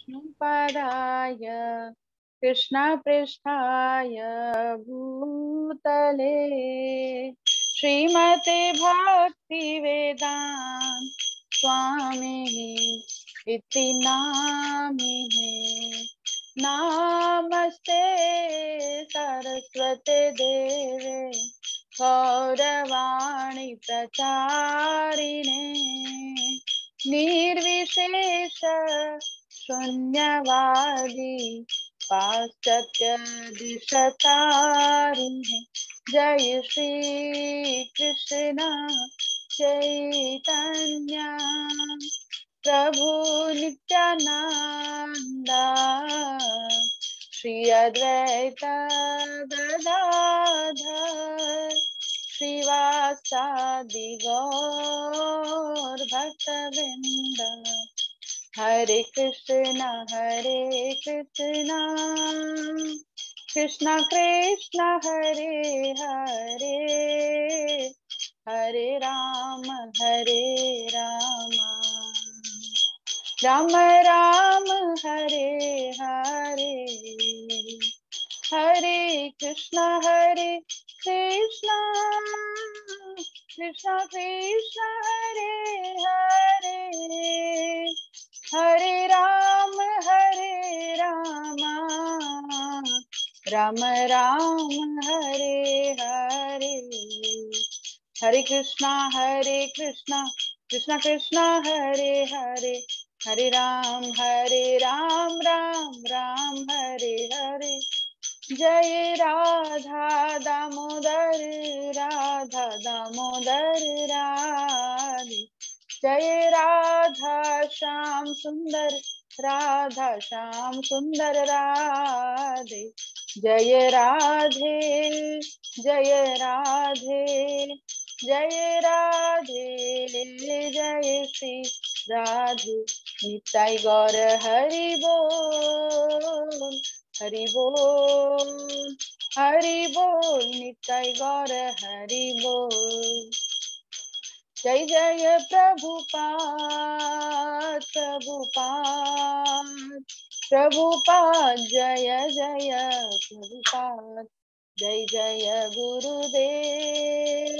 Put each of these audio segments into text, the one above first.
विष्णुपादाय कृष्णपृष्ठाय भूतले श्रीमते भक्तिवेदांत स्वामी इति नामिने। नमस्ते सरस्वते देवे गौरवाणी प्रचारिणे निर्विशेष शून्यवादी पाश्चात्य दिशतारिणे। जय श्री कृष्ण चैतन्य प्रभु नित्यानंद श्री अद्वैत गदाधर श्रीवासादि गौर भक्तवृंद। हरे कृष्णा कृष्णा कृष्णा हरे हरे, हरे राम राम राम हरे हरे, हरे कृष्णा कृष्णा कृष्णा कृष्णा हरे हरे, हरे राम राम राम हरे हरे। हरे कृष्णा कृष्णा कृष्णा हरे हरे, हरे राम राम हरे हरे। जय राधा दामोदर राधे, जय राधा श्याम सुंदर राधे। जय राधे जय राधे जय राधे, जय श्री राधे निताई गौर हरि बोल, हरि बोल हरि बोल, निताई गौर हरि बोल। जय जय प्रभुपाद जय जय प्रभुपाद। जय जय गुरुदेव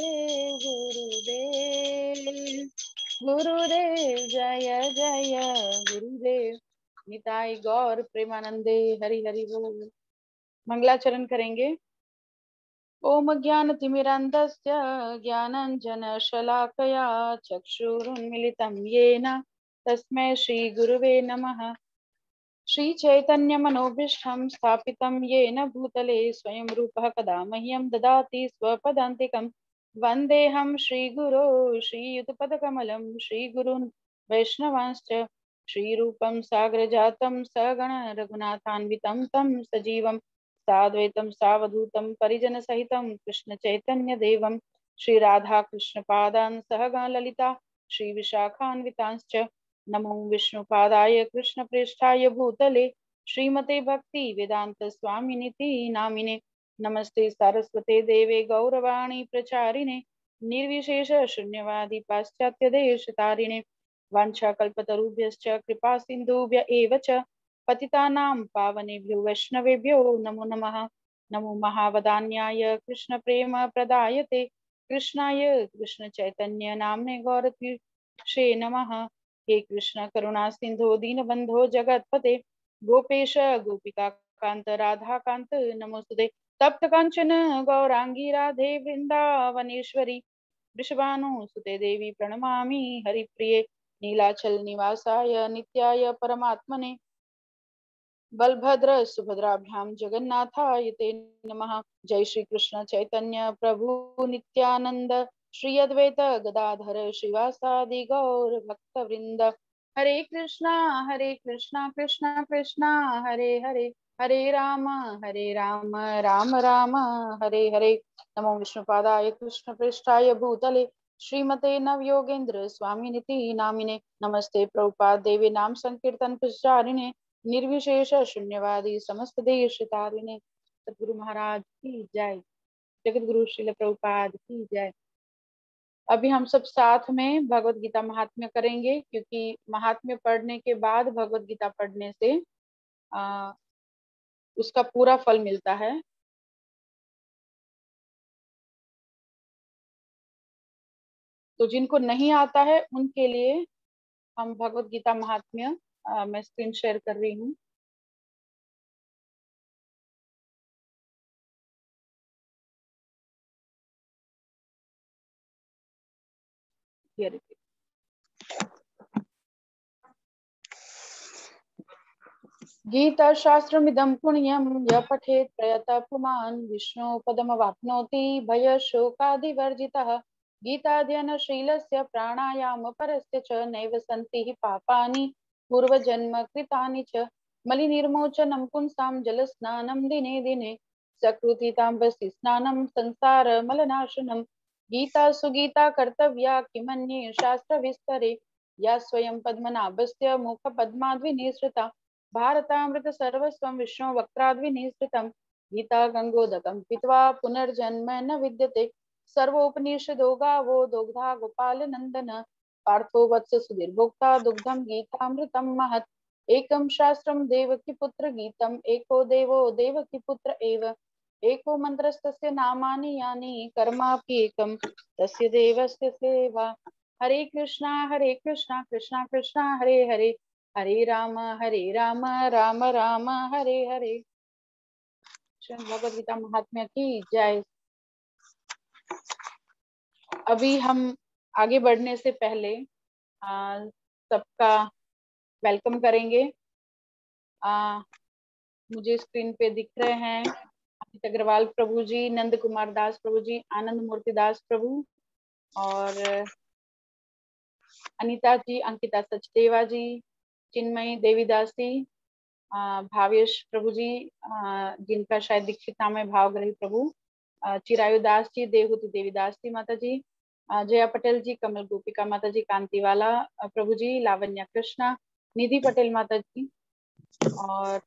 जय जय गुरुदेव। निताई गौर प्रेमानंदे हरि हरि बोल। मंगलाचरण करेंगे। ओम ज्ञानतिमिरान्धस्य ज्ञानाञ्जनशलाकया चक्षुरुन्मिलितं येन तस्मै श्रीगुरुवे नमः। श्रीचैतन्यमनोभीष्टं स्थापितं येन भूतले स्वयं रूपः कदा मह्यं ददाति स्वपदान्तिकं। वन्देऽहं श्रीगुरो श्रीयुतपदकमलं श्रीगुरून् वैष्णवांश्च श्रीरूपं साग्रजातं सगण रघुनाथान्वितं तं सजीवं साद्वैतं सावधूतं परिजनसहितं कृष्णचैतन्यदेवं श्रीराधाकृष्णपादान् सहगण ललिता श्रीविशाखान्वितांश्च। नमो विष्णुपादाय कृष्णप्रेष्ठाय भूतले श्रीमते भक्ति वेदांत स्वामिनिति नामिने। नमस्ते सारस्वते देवे गौरवाणी प्रचारिणे निर्विशेष शून्यवादी पाश्चात्य देश तारिणे। वाञ्छाकल्पतरुभ्यश्च कृपा सिन्धुभ्य एव च पतितानां पावनेभ्यो वैष्णवेभ्यो नमो नमः। नमो महावदान्याय कृष्ण प्रेम प्रदायते कृष्णाय कृष्ण चैतन्य नाम्ने गौरतीर्षे नमः। हे कृष्ण करुणा सिंधु दीनबंधो जगतपते गोपेश गोपिका कांत राधा कांत नमोस्तुते। तप्त कांचन गौरांगी राधे वृंदावनेश्वरी वृषभानुसुते देवी प्रणमामि हरिप्रिये। नीलाचल निवासाय नित्याय परमात्मने बलभद्र सुभद्राभ्याम जगन्नाथाय ते नमः। जय श्री कृष्ण चैतन्य प्रभु नित्यानंद श्री अद्वैत गदाधर श्रीवासादि गौर भक्त वृंद। हरे कृष्णा कृष्णा कृष्णा हरे हरे, हरे राम राम राम हरे हरे। नमो विष्णुपादाय कृष्ण पृष्ठाय भूतले श्रीमते नवयोगेंद्र स्वामिनिति नामिने। नमस्ते प्रभुपाद देवी नाम संकीर्तन प्रचारिणे निर्विशेष शून्यवादी समस्त देश तारिणे। सद्गुरु महाराज की जय। जगत गुरु श्रील प्रभुपाद की जय। अभी हम सब साथ में भगवत गीता महात्म्य करेंगे, क्योंकि महात्म्य पढ़ने के बाद भगवत गीता पढ़ने से उसका पूरा फल मिलता है। तो जिनको नहीं आता है उनके लिए हम भगवत गीता महात्म्य मैं स्क्रीन शेयर कर रही हूँ। गीता शास्त्रमिदं पुण्यं यः पठेत् प्रयतः पुमान् विष्णु पदमवाप्नोति भयशोकादिवर्जितः। गीताध्ययनशीलस्य प्राणायामपरस्य च नैव सन्ति हि पापानि पूर्वजन्म कृतानि च। मलिनिर्मोचनं पुंसां जलस्नानं दिने दिने सकृतिताम्बसि स्नानं संसारमलनाशनं। गीता सुगीता कर्तव्या किमन्ये शास्त्रविस्तरे या स्वयं पद्मनाभस्य मुखपद्माद्विनिसृता। भारतामृत सर्वस्वं विष्णु वक्त्राद्विनिसृतं। गीता गंगोदकं पीत्वा पुनर्जन्म न विद्यते। सर्वोपनिषदो गावो दुग्धा गोपाल नंदन। पार्थो वत्स सुधीर्भोक्ता दुग्धं गीतामृतं महत्। एकं शास्त्रं देवकी पुत्र गीतम् एको देवो देवकी पुत्र एव। एको मन्त्रस्तस्य नामानि यानि कर्मापि एकं तस्य देवस्य सेवा। हरे कृष्णा कृष्णा कृष्णा हरे हरे हरे राम राम राम हरे हरे। भगवद गीता महात्म्य की जय। अभी हम आगे बढ़ने से पहले सबका वेलकम करेंगे। मुझे स्क्रीन पे दिख रहे हैं अमित अग्रवाल प्रभु जी, नंद कुमार दास प्रभु जी, आनंद मूर्ति दास प्रभु और अनीता जी, अंकिता सचदेवा जी, चिन्मयी देवीदासी, भावेश प्रभु जी, जिनका शायद दीक्षित नाम है भावग्रही प्रभु, चिरायु दास जी, देवहूति देवीदास जी माता जी, जया पटेल जी, कमल गोपिका माता जी, कांतिवाला प्रभु जी, लावण्या कृष्णा, निधि पटेल माता जी और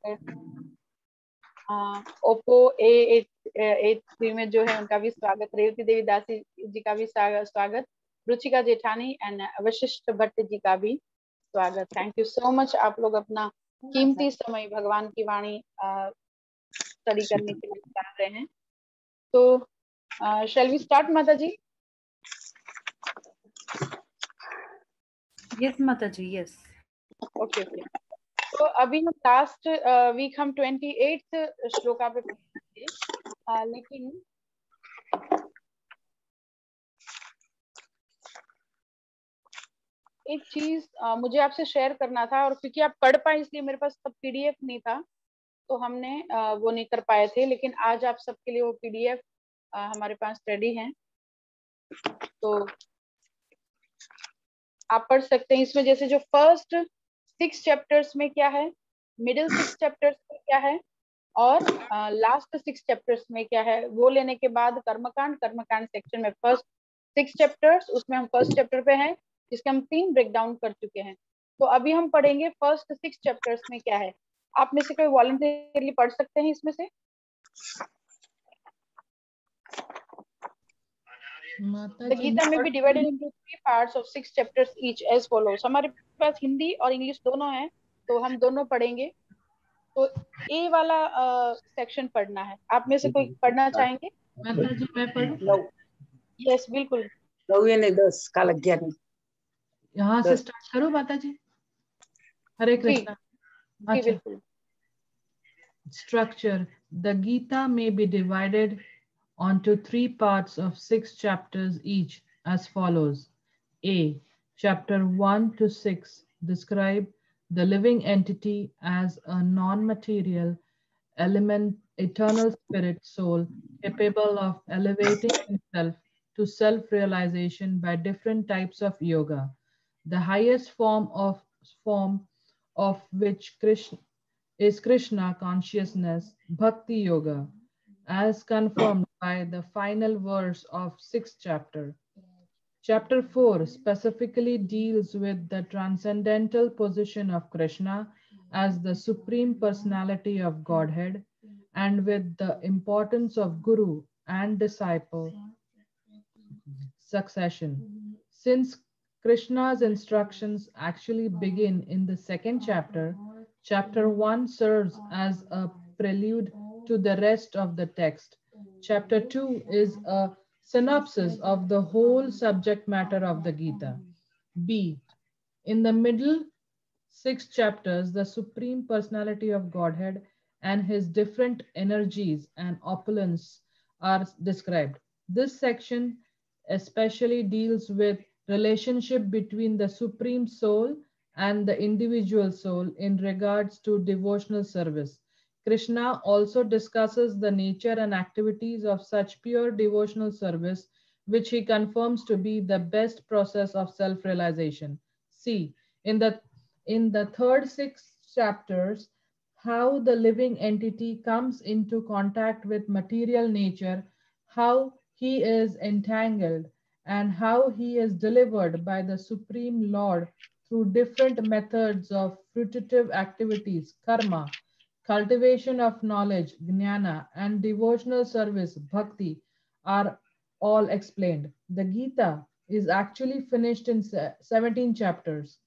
ओप्पो A83 में जो है उनका भी स्वागत, रेवती देवीदास जी का भी स्वागत, रुचिका जेठानी एंड वशिष्ठ भट्ट जी का भी स्वागत। थैंक यू सो मच, आप लोग अपना कीमती समय भगवान की वाणी स्टडी करने के लिए निकाल रहे हैं। तो शैल वी स्टार्ट माता जी? यस माता जी, यस। Okay okay. तो अभी हम लास्ट वीक हम 28 श्लोका पे पढ़े थे, लेकिन एक चीज मुझे आपसे शेयर करना था, और क्योंकि आप पढ़ पाए इसलिए मेरे पास तब पीडीएफ नहीं था तो हमने वो नहीं कर पाए थे, लेकिन आज आप सबके लिए वो पीडीएफ हमारे पास रेडी है, तो आप पढ़ सकते हैं इसमें। जैसे जो फर्स्ट 6 चैप्टर्स में क्या है, मिडिल 6 चैप्टर्स में क्या है और लास्ट 6 चैप्टर्स में क्या है, वो लेने के बाद कर्मकांड सेक्शन में फर्स्ट 6 चैप्टर्स, उसमें हम फर्स्ट चैप्टर पे हैं जिसके हम 3 ब्रेक डाउन कर चुके हैं। तो अभी हम पढ़ेंगे फर्स्ट 6 चैप्टर्स में क्या है। आप में से कोई वॉलंटियरली पढ़ सकते हैं इसमें से? The Gita may be divided into 3 parts of 6 chapters each as follows। हमारे पास हिंदी और इंग्लिश दोनों है, तो हम दोनों पढ़ेंगे। तो ए वाला सेक्शन पढ़ना है। आप में से कोई पढ़ना चाहेंगे? माता जी मैं पढ़ूं? यस बिल्कुल। 9 ने 10 का लग गया नहीं। यहाँ से स्टार्ट करो माता जी। हरे कृष्णा। जी बिल्कुल। Structure: The Gita may be divided onto 3 parts of 6 chapters each as follows. A. Chapter 1 to 6 describe the living entity as a non-material element, eternal spirit soul capable of elevating himself to self-realization by different types of yoga. The highest form of which is Krishna consciousness, Bhakti Yoga, as confirmed by the final verse of 6th chapter. Chapter 4 specifically deals with the transcendental position of Krishna as the Supreme Personality of Godhead and with the importance of Guru and disciple. succession. Since Krishna's instructions actually begin in the second chapter, chapter 1 serves as a prelude to the rest of the text. Chapter 2 is a synopsis of the whole subject matter of the Gita. B. In the middle 6 chapters, the Supreme Personality of Godhead and his different energies and opulence are described. This section especially deals with relationship between the Supreme Soul and the individual soul in regards to devotional service. Krishna also discusses the nature and activities of such pure devotional service, which he confirms to be the best process of self-realization. C. In the third 6 chapters, how the living entity comes into contact with material nature, how he is entangled, and how he is delivered by the Supreme Lord through different methods of fruitive activities, karma, cultivation of knowledge, jnana, and devotional service, bhakti, are all explained. The Gita is actually finished in 17 chapters.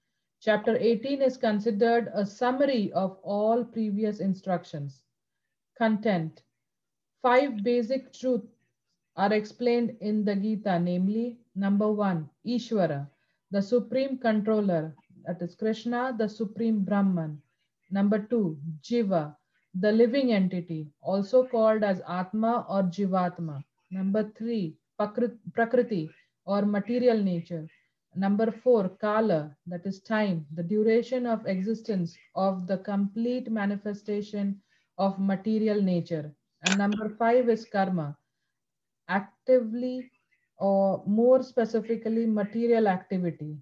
Chapter 18 is considered a summary of all previous instructions. Content. 5 basic truths are explained in the Gita, namely, number 1, Ishvara, the supreme controller, that is Krishna, the supreme Brahman. Number 2, Jiva, the living entity, also called as Atma or Jivatma. Number 3, Prakriti, or material nature. Number 4, Kala, that is time, the duration of existence of the complete manifestation of material nature. And number 5 is Karma, actively or more specifically material activity.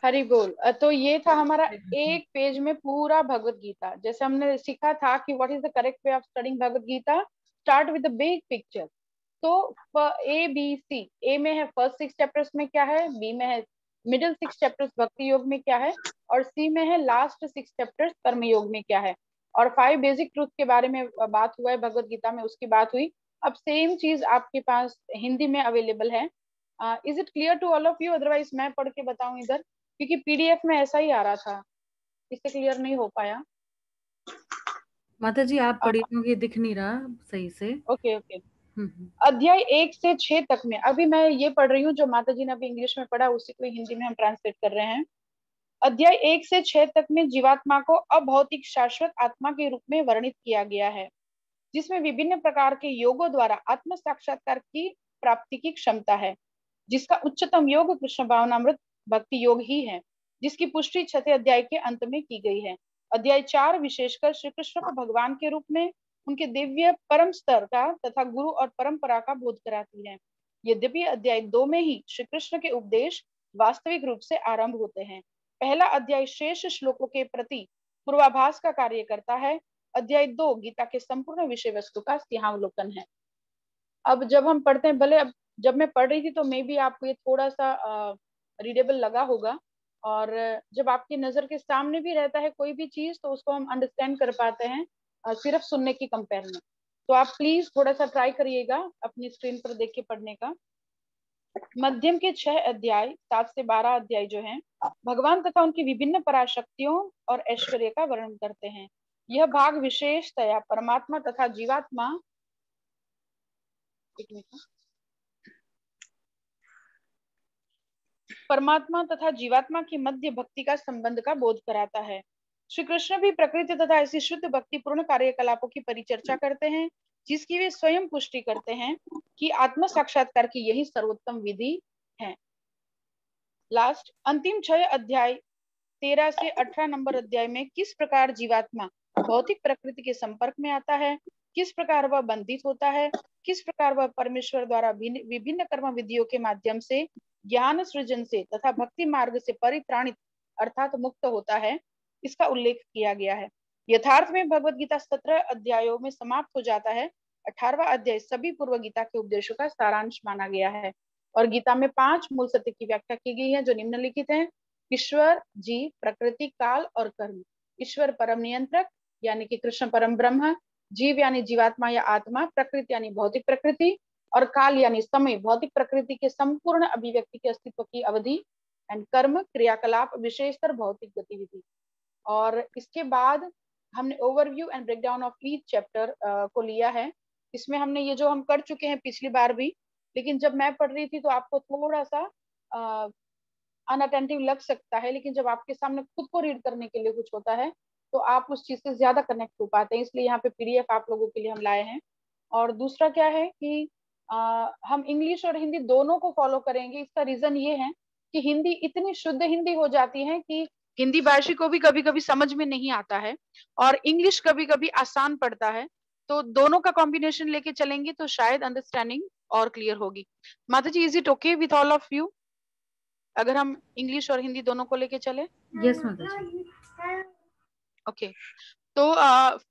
Hari बोल। तो ये था हमारा एक page में पूरा भगवत गीता। जैसे हमने सीखा था कि what is the correct way of studying Bhagavad Gita, start with the big picture. तो ए बी सी, ए में है फर्स्ट 6 चैप्टर्स में क्या है, बी में है मिडिल 6 चैप्टर्स भक्ति योग में क्या है, और सी में है लास्ट 6 चैप्टर्स कर्म योग में क्या है। और 5 बेसिक ट्रूथ के बारे में बात हुआ है भगवत गीता में, उसकी बात हुई। अब सेम चीज आपके पास हिंदी में अवेलेबल है। Is it clear to all of you? Otherwise मैं पढ़ के बताऊं इधर, क्योंकि पीडीएफ में ऐसा ही आ रहा था, इससे क्लियर नहीं हो पाया। माता जी आप पढ़ी होंगी, दिख नहीं रहा सही से। Okay okay. अध्याय 1 से 6 तक में अभी मैं ये पढ़ रही हूँ, जो माता जी ने अभी इंग्लिश में पढ़ा उसी को हिंदी में हम ट्रांसलेट कर रहे हैं। अध्याय 1 से 6 तक में जीवात्मा को अभौतिक शाश्वत आत्मा के रूप में वर्णित किया गया है, जिसमें विभिन्न प्रकार के योगों द्वारा आत्म साक्षात्कार की प्राप्ति की क्षमता है, जिसका उच्चतम योग कृष्ण भावनामृत भक्ति योग ही है, जिसकी पुष्टि 6 अध्याय के अंत में की गई है। अध्याय 4 विशेषकर श्री कृष्ण को भगवान के रूप में, उनके दिव्य परम स्तर का तथा गुरु और परंपरा का बोध कराती है। यद्यपि अध्याय 2 में ही श्री कृष्ण के उपदेश वास्तविक रूप से आरंभ होते हैं। पहला अध्याय शेष श्लोकों के प्रति पूर्वाभास का कार्य करता है। अध्याय 2 गीता के संपूर्ण विषय वस्तु का सिंहावलोकन है। अब जब हम पढ़ते हैं, भले अब जब मैं पढ़ रही थी तो मे भी आपको ये थोड़ा सा रीडेबल लगा होगा, और जब आपकी नजर के सामने भी रहता है कोई भी चीज तो उसको हम अंडरस्टैंड कर पाते हैं सिर्फ सुनने की कंपेयर में। तो आप प्लीज थोड़ा सा ट्राई करिएगा अपनी स्क्रीन पर देख के पढ़ने का। मध्यम के 6 अध्याय 7 से 12 अध्याय जो हैं, भगवान तथा उनकी विभिन्न पराशक्तियों और ऐश्वर्य का वर्णन करते हैं। यह भाग विशेषतया परमात्मा तथा जीवात्मा के मध्य भक्ति का संबंध का बोध कराता है। श्री कृष्ण भी प्रकृति तथा ऐसी शुद्ध भक्ति पूर्ण कार्यकलापों की परिचर्चा करते हैं, जिसकी वे स्वयं पुष्टि करते हैं कि आत्म साक्षात्कार की यही सर्वोत्तम विधि है। लास्ट अंतिम 6 अध्याय 13 से 18 नंबर अध्याय में किस प्रकार जीवात्मा भौतिक प्रकृति के संपर्क में आता है, किस प्रकार वह बंधित होता है, किस प्रकार वह परमेश्वर द्वारा विभिन्न कर्म विधियों के माध्यम से ज्ञान सृजन से तथा भक्ति मार्ग से परित्राणित अर्थात मुक्त होता है, इसका उल्लेख किया गया है। यथार्थ में भगवत गीता 17 अध्यायों में समाप्त हो जाता है। 18वां अध्याय सभी पूर्व गीता के उपदेशों का सारांश माना गया है, और गीता में 5 मूल सत्य की व्याख्या की गई है जो निम्नलिखित है। ईश्वर, जीव, प्रकृति, काल और कर्म। ईश्वर परम नियंत्रक यानी कि कृष्ण परम ब्रह्म, जीव यानी जीवात्मा या आत्मा, प्रकृति यानी भौतिक प्रकृति, और काल यानी समय भौतिक प्रकृति के संपूर्ण अभिव्यक्ति के अस्तित्व की अवधि, एंड कर्म क्रियाकलाप विशेषतर भौतिक गतिविधि। और इसके बाद हमने overview and breakdown of each chapter को लिया है। इसमें हमने ये जो हम कर चुके हैं पिछली बार भी, लेकिन जब मैं पढ़ रही थी तो आपको थोड़ा सा अनअटेंटिव लग सकता है, लेकिन जब आपके सामने खुद को रीड करने के लिए कुछ होता है तो आप उस चीज से ज्यादा कनेक्ट हो पाते हैं, इसलिए यहाँ पे पीडीएफ आप लोगों के लिए हम लाए हैं। और दूसरा क्या है कि हम इंग्लिश और हिंदी दोनों को फॉलो करेंगे। इसका रीजन ये है कि हिंदी इतनी शुद्ध हिंदी हो जाती है कि हिंदी भाषी को भी कभी कभी समझ में नहीं आता है, और इंग्लिश कभी कभी आसान पड़ता है। तो दोनों का कॉम्बिनेशन लेके चलेंगे तो शायद अंडरस्टैंडिंग और क्लियर होगी। माता जी, is it okay with all of you अगर हम इंग्लिश और हिंदी दोनों को लेके चले? यस माता जी। ओके, तो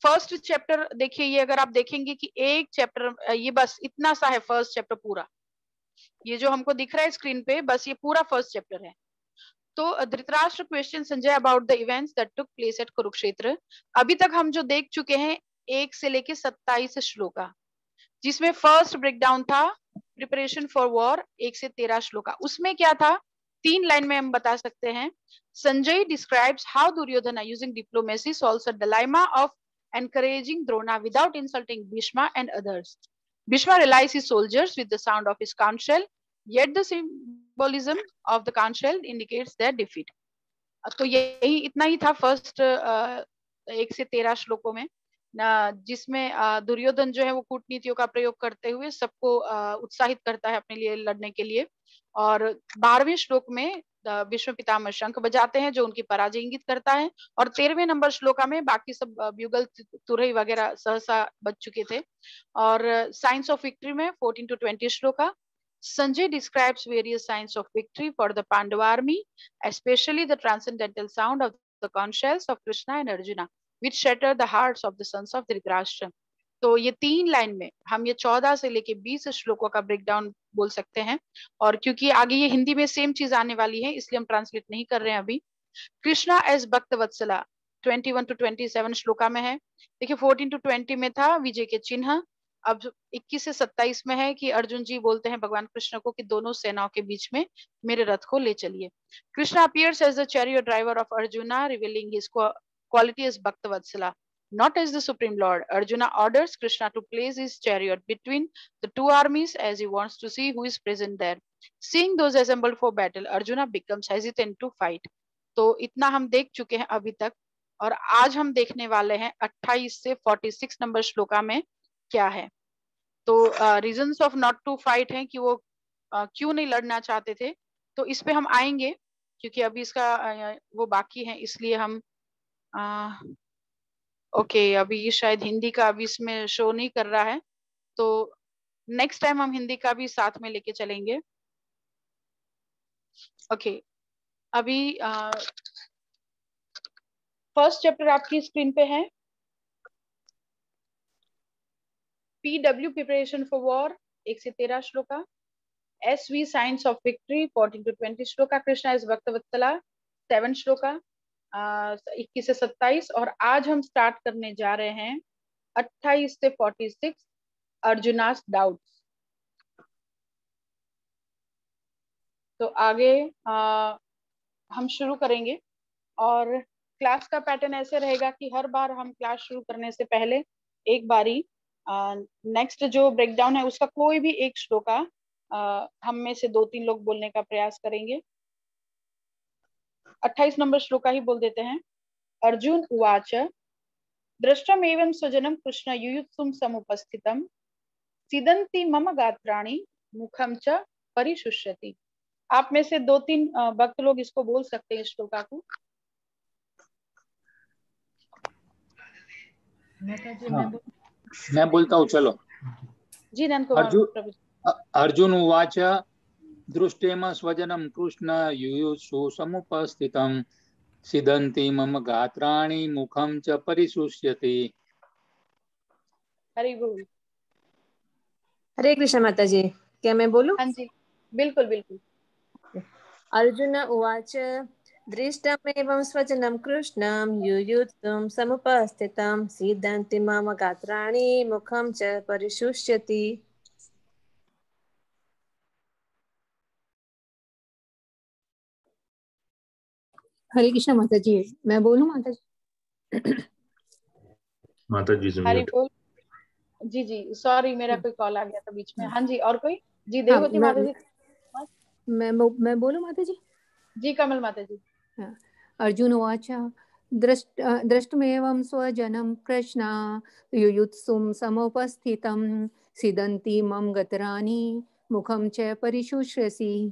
फर्स्ट चैप्टर देखिए, ये अगर आप देखेंगे कि एक चैप्टर ये बस इतना सा है, फर्स्ट चैप्टर पूरा ये जो हमको दिख रहा है स्क्रीन पे, बस ये पूरा फर्स्ट चैप्टर है। तो Dhritarashtra question Sanjay about the events that took place at Kurukshetra. अभी तक हम जो देख चुके हैं 1 से लेके 27 श्लोका, जिसमें फर्स्ट ब्रेकडाउन था प्रिपरेशन फॉर वॉर 1 से 13 श्लोका। उसमें क्या था, 3 लाइन में हम बता सकते हैं। Sanjay describes how Duryodhan using diplomacy solves a dilemma of encouraging Drona without insulting Bhishma and others. Bhishma realizes his soldiers with the sound of his conch shell, yet the symbolism of the conch shell indicates their defeat. तो यही इतना ही था first 1 से 13 श्लोकों में, जिसमें दुर्योधन जो है वो कूटनीतियों का प्रयोग करते हुए सबको उत्साहित करता है अपने लिए लड़ने के लिए। और 12वें श्लोक में भीष्म पितामह शंख बजाते हैं जो उनकी पराजय इंगित करता है, और 13वें नंबर श्लोका में बाकी सब ब्यूगल तुरई वगैरह सहसा बज चुके थे। और साइंस ऑफ विक्ट्री में 14 to 20 shloka Sanjay describes various signs of victory for the Pandava army, especially the transcendental sound of the conch shells of Krishna and Arjuna, which shatter the hearts of the sons of Dhritarashtra. तो ये 3 line में हम ये 14 से लेके 20 श्लोकों का breakdown बोल सकते हैं। और क्योंकि आगे ये हिंदी में सेम चीज आने वाली है इसलिए हम ट्रांसलेट नहीं कर रहे हैं अभी। कृष्णा एज भक्त वत्सला 21 to 27 श्लोका में है। देखिए 14 to 20 में था विजय के चिन्ह। अब 21 से 27 में है कि अर्जुन जी बोलते हैं भगवान कृष्ण को कि दोनों सेनाओं के बीच में मेरे रथ को ले चलिए। Krishna appears as the chariot driver of Arjuna, revealing his quality as Bhakta Vatsala, not as the Supreme Lord. Arjuna orders Krishna to place his chariot between the two armies as he wants to see who is present there. Seeing those assembled for battle, Arjuna becomes hesitant to fight. तो इतना हम देख चुके हैं अभी तक, और आज हम देखने वाले हैं 28 से 46 नंबर श्लोका में क्या है। तो reasons of not to fight हैं कि वो क्यों नहीं लड़ना चाहते थे, तो इस पे हम आएंगे क्योंकि अभी इसका वो बाकी है, इसलिए हम ओके अभी ये शायद हिंदी का अभी इसमें शो नहीं कर रहा है, तो नेक्स्ट टाइम हम हिंदी का भी साथ में लेके चलेंगे। ओके अभी फर्स्ट चैप्टर आपकी स्क्रीन पे है, पीडब्ल्यू प्रिपरेशन फॉर वॉर 1 से 13 श्लोका, एसवी science of victory 14 to 20 shloka, Krishna is Bhaktavatsala 7 shloka 21 से 27, और आज हम स्टार्ट करने जा रहे हैं 28 से 46 अर्जुनास डाउट्स। तो आगे हम शुरू करेंगे, और क्लास का पैटर्न ऐसे रहेगा कि हर बार हम क्लास शुरू करने से पहले एक बारी नेक्स्ट जो ब्रेकडाउन है उसका कोई भी एक श्लोका हम में से 2-3 लोग बोलने का प्रयास करेंगे। 28 नंबर श्लोका ही बोल देते हैं। अर्जुन उवाच दृष्टम एवं स्वजनम कृष्ण युयुत्सुम समुपस्थितम सीदंती मम गात्राणि मुखम च परिशुष्यति। आप में से 2-3 भक्त लोग इसको बोल सकते हैं श्लोका को। मैं बोलता हूँ, चलो जी नंद कुमार। अर्जुन उवाच दृष्टेम स्वजनम कृष्ण युयुत्सु समुपस्थितं सीदन्ति मम गात्राणि मुखं च परिशुष्यति। हरि बोल। हरे कृष्ण माता जी, क्या मैं बोलूं? हाँ जी बिल्कुल बिल्कुल। अर्जुन उवाच दृष्टमेवं स्वजनं कृष्णं युयुत्सुं समुपस्थितं सीदन्ति मम गात्राणि मुखं च परिशुष्यति। हरे कृष्ण माता जी, मैं बोलूं माता जी? माता जी से हरी म्यूट। बोल। जी जी, सॉरी मेरा कोई कॉल आ गया था बीच में। हाँ जी, और कोई? जी हाँ, देवहूति माता जी। मैं बोलूं माता जी? जी कमल माता जी। हाँ। अर्जुन उवाच द्रष्टुमेवं स्वजनं कृष्ण युयुत्सुं समुपस्थितं सीदन्ति मम गतराणि मुखं च परिशुष्यसि।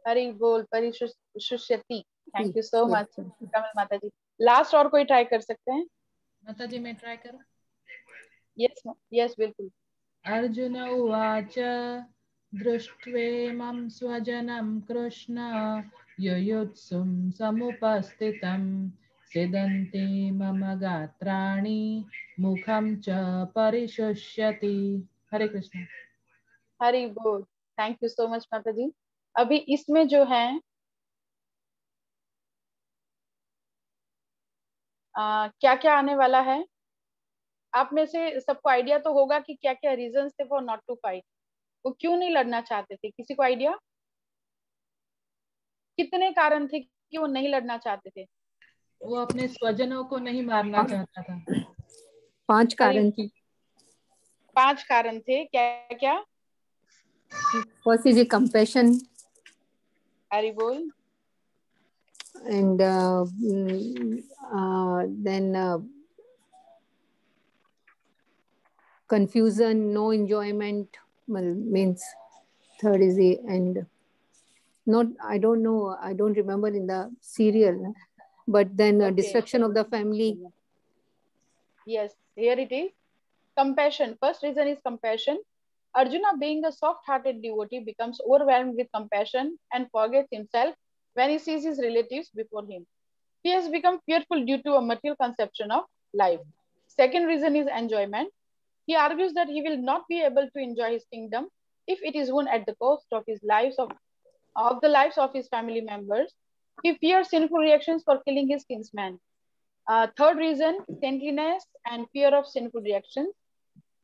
हरी बोल परिशुष्यति। थैंक यू सो मच कमल माता जी। लास्ट और कोई ट्राई कर सकते हैं? माता जी मैं ट्राई करूं? यस यस बिल्कुल। अर्जुन उवाच दृष्ट्वेमं स्वजनं कृष्ण युयुत्सुं समुपस्थितं सीदन्ति मम गात्राणि मुखं च परिशुष्यति। हरे कृष्ण। हरी बोल। थैंक यू सो मच माता जी। अभी इसमें जो है क्या क्या आने वाला है, आप में से सबको आइडिया तो होगा कि क्या क्या रीजंस थे फॉर नॉट टू फाइट। वो क्यों नहीं लड़ना चाहते थे? किसी को आइडिया? कितने कारण थे कि वो नहीं लड़ना चाहते थे? वो अपने स्वजनों को नहीं मारना चाहता था। 5 कारण थे। 5 कारण थे, क्या क्या? फर्स्ट इज ए कंपैशन हरी बोल। and then confusion, no enjoyment, well, means third is the and not, I don't know, I don't remember in the serial, but then Okay. destruction of the family. Yes, here it is. Compassion. First reason is compassion. Arjuna, being a soft-hearted devotee, becomes overwhelmed with compassion and forgets himself when he sees his relatives before him. He has become fearful due to a material conception of life. Second reason is enjoyment. He argues that he will not be able to enjoy his kingdom if it is won at the cost of his lives of the lives of his family members. He fears sinful reactions for killing his kinsman. Third reason, saintliness and fear of sinful reactions.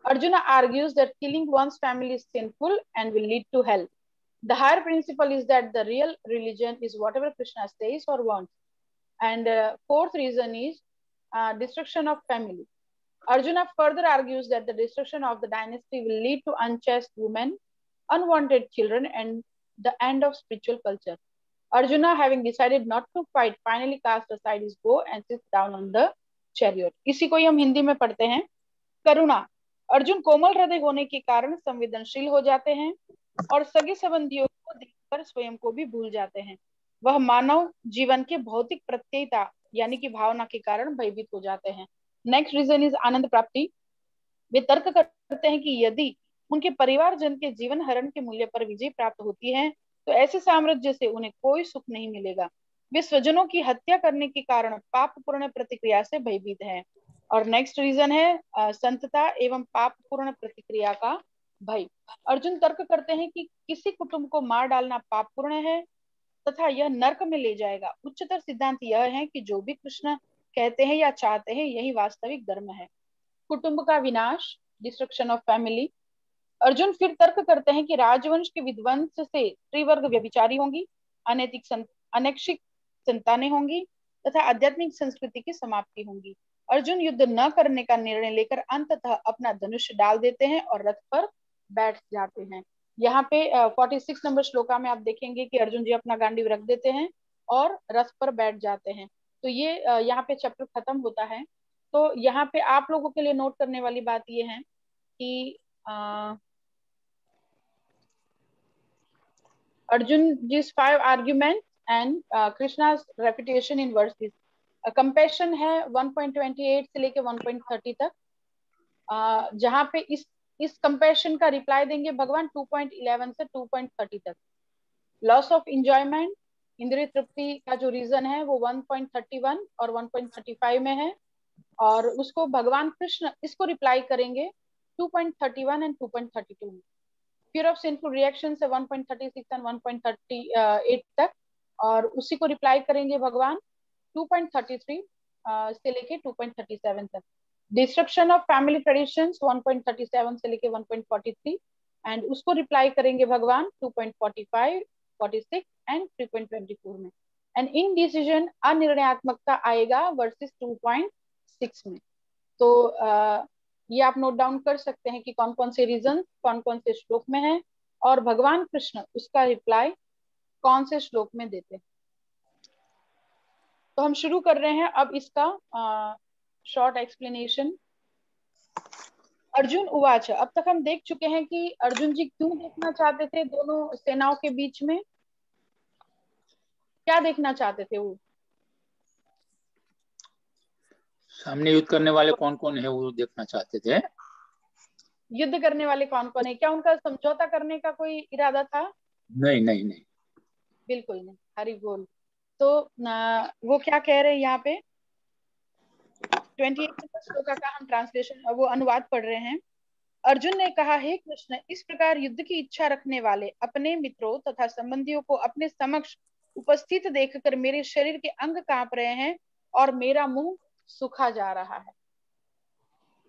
Arjuna argues that killing one's family is sinful and will lead to hell. The higher principle is that the real religion is whatever Krishna says or wants. And fourth reason is destruction of family. Arjuna further argues that the destruction of the dynasty will lead to unchaste women, unwanted children, and the end of spiritual culture. Arjuna, having decided not to fight, finally casts aside his bow and sits down on the chariot. इसी को ही हम हिंदी में पढ़ते हैं करुणा। अर्जुन कोमल हृदय होने के कारण संवेदनशील हो जाते हैं और सगे संबंधियों को देखकर स्वयं को भी भूल जाते हैं। वह मानव जीवन के भौतिक प्रत्ययता यानी कि भावना के कारण भयभीत हो जाते हैं। नेक्स्ट रीजन इज आनंद प्राप्ति। वे तर्क करते हैं कि यदि उनके परिवारजन के जीवन हरण के मूल्य पर विजय प्राप्त होती है तो ऐसे साम्राज्य से उन्हें कोई सुख नहीं मिलेगा। वे स्वजनों की हत्या करने के कारण पापपूर्ण प्रतिक्रिया से भयभीत हैं। और नेक्स्ट रीजन है संतता एवं पापपूर्ण प्रतिक्रिया का भय। अर्जुन तर्क करते हैं कि किसी कुटुंब को मार डालना पापपूर्ण है तथा यह नरक में ले जाएगा। उच्चतर सिद्धांत यह है कि जो भी कृष्ण कहते हैं या चाहते हैं यही वास्तविक धर्म है। कुटुंब का विनाश, डिस्ट्रक्शन ऑफ फैमिली। अर्जुन फिर तर्क करते हैं कि राजवंश के विध्वंस से त्रिवर्ग व्यभिचारी होंगी, अनैच्छिक संतानें होंगी तथा आध्यात्मिक संस्कृति की समाप्ति होंगी। अर्जुन युद्ध न करने का निर्णय लेकर अंततः अपना धनुष डाल देते हैं और रथ पर बैठ जाते हैं। यहाँ पे 46 नंबर श्लोका में आप देखेंगे कि अर्जुन जी अपना गांडीव रख देते हैं और रथ पर बैठ जाते हैं। तो ये यहाँ पे चैप्टर खत्म होता है। तो यहाँ पे आप लोगों के लिए नोट करने वाली बात ये है कि अर्जुन जी's 5 arguments and Krishna's refutation in verses. Compassion है 1.28 से लेके 1.30 तक, जहां पे इस कंपैशन का रिप्लाई देंगे भगवान 2.11 से 2.30 तक। लॉस ऑफ एंजॉयमेंट, इंद्रिय तृप्ति का जो रीजन है वो 1.31 और 1.35 में है और उसको भगवान कृष्ण इसको रिप्लाई करेंगे 2.31 एंड 2.32 में। fear of sinful reaction से 1.36 एंड 1.38 तक और उसी को रिप्लाई करेंगे भगवान 2.33 से लेके 2.37 तक। डिस्ट्रक्शन ऑफ फैमिली ट्रेडिशंस 1.37 से लेके 1.43 एंड उसको रिप्लाई करेंगे भगवान 2.45, 46 एंड 3.24 में। एंड इनडिसीजन अनिर्णयात्मकता आएगा वर्सेस 2.6 में। तो ये आप नोट डाउन कर सकते हैं कि कौन कौन से रीजन कौन कौन से श्लोक में है और भगवान कृष्ण उसका रिप्लाई कौन से श्लोक में देते हैं। तो हम शुरू कर रहे हैं अब इसका शॉर्ट एक्सप्लेनेशन। अर्जुन उवाच। अब तक हम देख चुके हैं कि अर्जुन जी क्यों देखना चाहते थे दोनों सेनाओं के बीच में, क्या देखना चाहते थे वो? सामने युद्ध करने वाले कौन कौन है वो देखना चाहते थे। युद्ध करने वाले कौन कौन है, क्या उनका समझौता करने का कोई इरादा था? नहीं नहीं नहीं, बिल्कुल नहीं। हरि बोल। तो वो क्या कह रहे हैं यहाँ पे 28 श्लोक का हम ट्रांसलेशन वो अनुवाद पढ़ रहे हैं। अर्जुन ने कहा, हे कृष्ण, इस प्रकार युद्ध की इच्छा रखने वाले अपने मित्रों तथा संबंधियों को अपने समक्ष उपस्थित देखकर मेरे शरीर के अंग कांप रहे हैं और मेरा मुंह सूखा जा रहा है।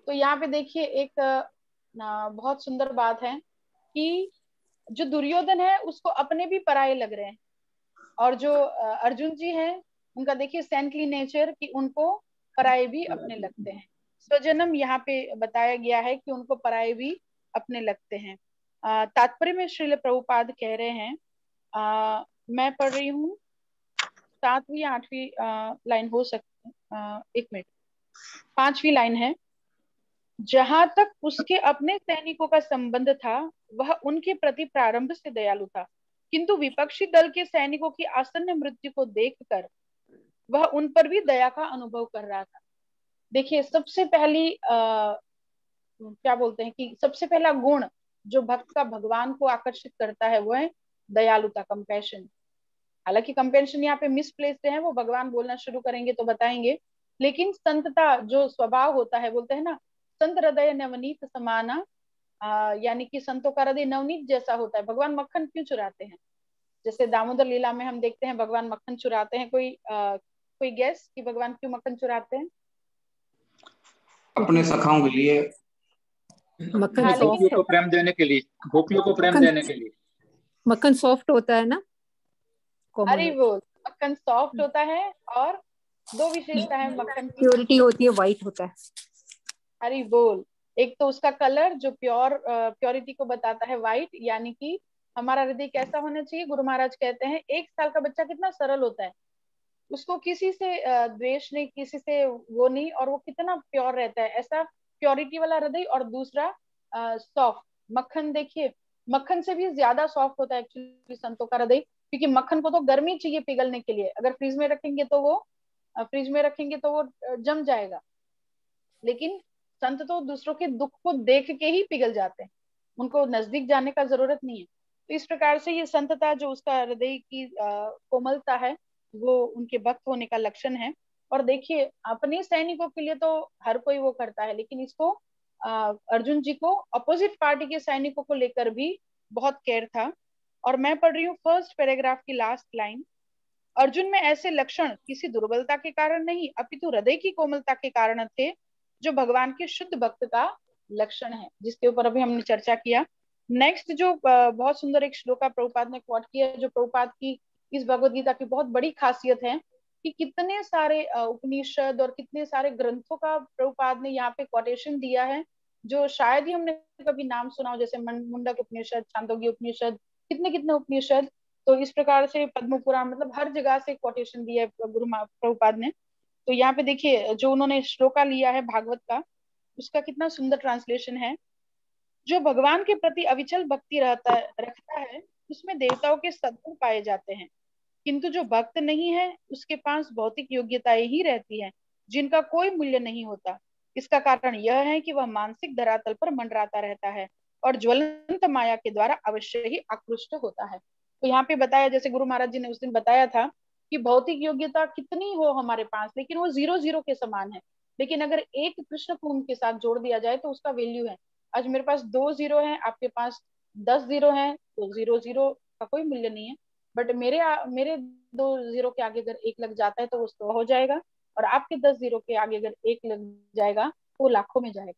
तो यहाँ पे देखिए एक बहुत सुंदर बात है कि जो दुर्योधन है उसको अपने भी पराये लग रहे हैं और जो अर्जुन जी हैं उनका देखिए सेंटली नेचर कि उनको पराये भी अपने लगते हैं। स्वजन्म यहाँ पे बताया गया है कि उनको पराये भी अपने लगते हैं। तात्पर्य में श्रील प्रभुपाद कह रहे हैं, मैं पढ़ रही हूँ 7वीं या 8वीं लाइन हो सकती है, एक मिनट, 5वीं लाइन है। जहां तक उसके अपने सैनिकों का संबंध था वह उनके प्रति प्रारंभ से दयालु था, किंतु विपक्षी दल के सैनिकों की आसन्न मृत्यु को देखकर वह उन पर भी दया का अनुभव कर रहा था। देखिए सबसे पहली क्या बोलते हैं कि सबसे पहला गुण जो भक्त का भगवान को आकर्षित करता है वो है दयालुता, कंपैशन। हालांकि कंपैशन यहाँ पे मिसप्लेस्ड है, वो भगवान बोलना शुरू करेंगे तो बताएंगे, लेकिन संतता जो स्वभाव होता है, बोलते हैं ना संत हृदय नवनीत समाना, यानी कि संतों का हृदय नवनीत जैसा होता है। भगवान मक्खन क्यों चुराते हैं? जैसे दामोदर लीला में हम देखते हैं भगवान मक्खन चुराते हैं। कोई गेस कि भगवान क्यों मक्खन चुराते हैं? अपने सखाओं के लिए, मक्खन हाँ, गोपियों सॉफ्ट को प्रेम देने के लिए, गोपियों को प्रेम देने के लिए। मक्खन सॉफ्ट होता है ना, कोमल अरे वो मक्खन सॉफ्ट होता है और दो विशेषता है मक्खन की, प्योरिटी होती है, व्हाइट होता है। हरी बोल। एक तो उसका कलर जो प्योरिटी को बताता है व्हाइट, यानी कि हमारा हृदय कैसा होना चाहिए। गुरु महाराज कहते हैं 1 साल का बच्चा कितना सरल होता है, उसको किसी से द्वेष नहीं, किसी से वो नहीं, और वो कितना प्योर रहता है, ऐसा प्योरिटी वाला हृदय। और दूसरा सॉफ्ट, मक्खन देखिए मक्खन से भी ज्यादा सॉफ्ट होता है एक्चुअली संतों का हृदय, क्योंकि मक्खन को तो गर्मी चाहिए पिघलने के लिए। अगर फ्रिज में रखेंगे तो वो जम जाएगा, लेकिन संत तो दूसरों के दुख को देख के ही पिघल जाते हैं, उनको नजदीक जाने का जरूरत नहीं है। तो इस प्रकार से ये संतता जो उसका हृदय की कोमलता है वो उनके भक्त होने का लक्षण है। और देखिए अपने सैनिकों के लिए तो हर कोई वो करता है, लेकिन इसको अर्जुन जी को अपोजिट पार्टी के सैनिकों को लेकर भी बहुत केयर था। और मैं पढ़ रही हूँ फर्स्ट पैराग्राफ की लास्ट लाइन। अर्जुन में ऐसे लक्षण किसी दुर्बलता के कारण नहीं अपितु हृदय की कोमलता के कारण थे, जो भगवान के शुद्ध भक्त का लक्षण है, जिसके ऊपर अभी हमने चर्चा किया। नेक्स्ट जो बहुत सुंदर एक श्लोक प्रभुपाद ने कोट किया, जो प्रभुपाद की इस भगवद गीता की बहुत बड़ी खासियत है कि कितने सारे उपनिषद और कितने सारे ग्रंथों का प्रभुपाद ने यहाँ पे कोटेशन दिया है, जो शायद ही हमने कभी नाम सुना हो, जैसे मुंडक उपनिषद, छांदोग्य उपनिषद, कितने कितने उपनिषद। तो इस प्रकार से पद्म पुराण, मतलब हर जगह से कोटेशन दिया है गुरु प्रभुपाद ने। तो यहाँ पे देखिए जो उन्होंने श्लोका लिया है भागवत का, उसका कितना सुंदर ट्रांसलेशन है। जो भगवान के प्रति अविचल भक्ति रखता है उसमें देवताओं के सद्गुण पाए जाते हैं, किंतु जो भक्त नहीं है उसके पास भौतिक योग्यताएं ही रहती हैं, जिनका कोई मूल्य नहीं होता। इसका कारण यह है कि वह मानसिक धरातल पर मंडराता रहता है और ज्वलंत माया के द्वारा अवश्य ही आकृष्ट होता है। तो यहाँ पे बताया, जैसे गुरु महाराज जी ने उस दिन बताया था कि भौतिक योग्यता कितनी हो हमारे पास, लेकिन वो 0 के समान है। लेकिन अगर एक कृष्ण को उनके साथ जोड़ दिया जाए तो उसका वैल्यू है। आज मेरे पास 2 0 है, आपके पास 10 0 है, तो 0 का कोई मूल्य नहीं है। बट मेरे 2 0 के आगे अगर 1 लग जाता है तो वो 100 हो जाएगा, और आपके 10 0 के आगे अगर 1 लग जाएगा तो वो लाखों में जाएगा।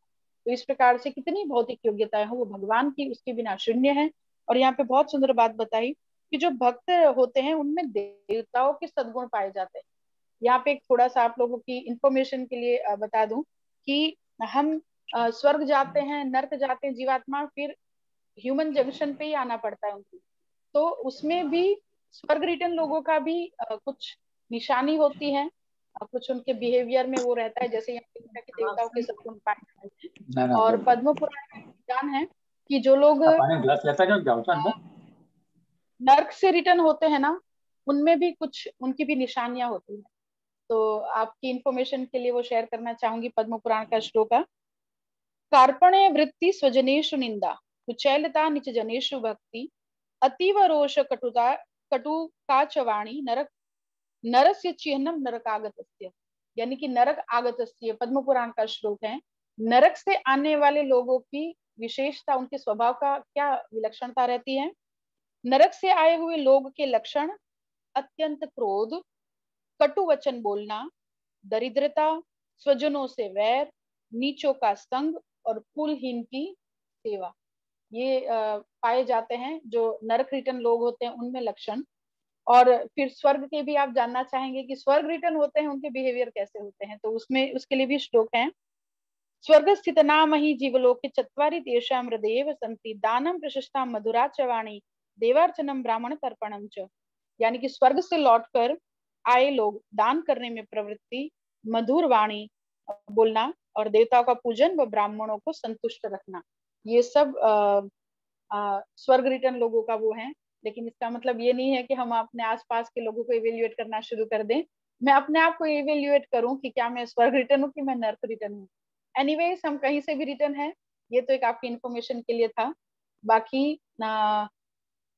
तो इस प्रकार से कितनी भौतिक योग्यताएं हो वो भगवान की उसके बिना शून्य है। और यहाँ पे बहुत सुंदर बात बताई कि जो भक्त होते हैं उनमें देवताओं के सद्गुण पाए जाते हैं। यहाँ पे एक थोड़ा सा आप लोगों की इंफॉर्मेशन के लिए बता दूं कि हम स्वर्ग जाते हैं, नर्क जाते हैं जीवात्मा, फिर ह्यूमन जंक्शन पे ही आना पड़ता है उनको। तो उसमें भी स्वर्ग रिटर्न लोगों का भी कुछ निशानी होती है, कुछ उनके बिहेवियर में वो रहता है, जैसे यहाँ पे लिखा है कि देवताओं के सद्गुण पाए जाते हैं। और पद्म पुराण में विधान है कि जो लोग ग्लास लेता जाओ अंदर। नर्क से रिटर्न होते हैं ना, उनमें भी कुछ उनकी भी निशानियां होती हैं। तो आपकी इंफॉर्मेशन के लिए वो शेयर करना चाहूंगी पद्म पुराण का श्लोक है। कार्पण्य वृत्ति स्वजनेषु निंदा, कुचैलता निच जनेषु भक्ति, अतीव रोष कटुता कटुका च वाणी, नरक नरस्य चिह्नम नरकागतस्य। यानी कि नरक आगतस्य पद्म पुराण का श्लोक है। नरक से आने वाले लोगों की विशेषता, उनके स्वभाव का क्या विलक्षणता रहती है। नरक से आए हुए लोग के लक्षण अत्यंत क्रोध, कटु वचन बोलना, दरिद्रता, स्वजनों से वैर, नीचों का संग और कुलहीन की सेवा, ये पाए जाते हैं जो नरक रिटर्न लोग होते हैं उनमें लक्षण। और फिर स्वर्ग के भी आप जानना चाहेंगे कि स्वर्ग रिटर्न होते हैं उनके बिहेवियर कैसे होते हैं, तो उसमें उसके लिए भी श्लोक है। स्वर्ग स्थित नामहि जीवलोके चत्वारि तेषां हृदयेव सन्ति, दानम प्रशस्ता मधुरा च वाणी, देवार्चनम ब्राह्मण तर्पणम च। यानी कि स्वर्ग से लौटकर आए लोग दान करने में प्रवृत्ति, मधुर वाणी बोलना और देवताओं का पूजन व ब्राह्मणों को संतुष्ट रखना, ये सब स्वर्ग रिटर्न लोगों का वो है। लेकिन इसका मतलब ये नहीं है कि हम अपने आसपास के लोगों को इवेल्युएट करना शुरू कर दें। मैं अपने आप को इवेल्युएट करूं कि क्या मैं स्वर्ग रिटर्न हूँ कि मैं नर्क रिटर्न हूँ। एनीवेज हम कहीं से भी रिटर्न है, ये तो एक आपकी इन्फॉर्मेशन के लिए था। बाकी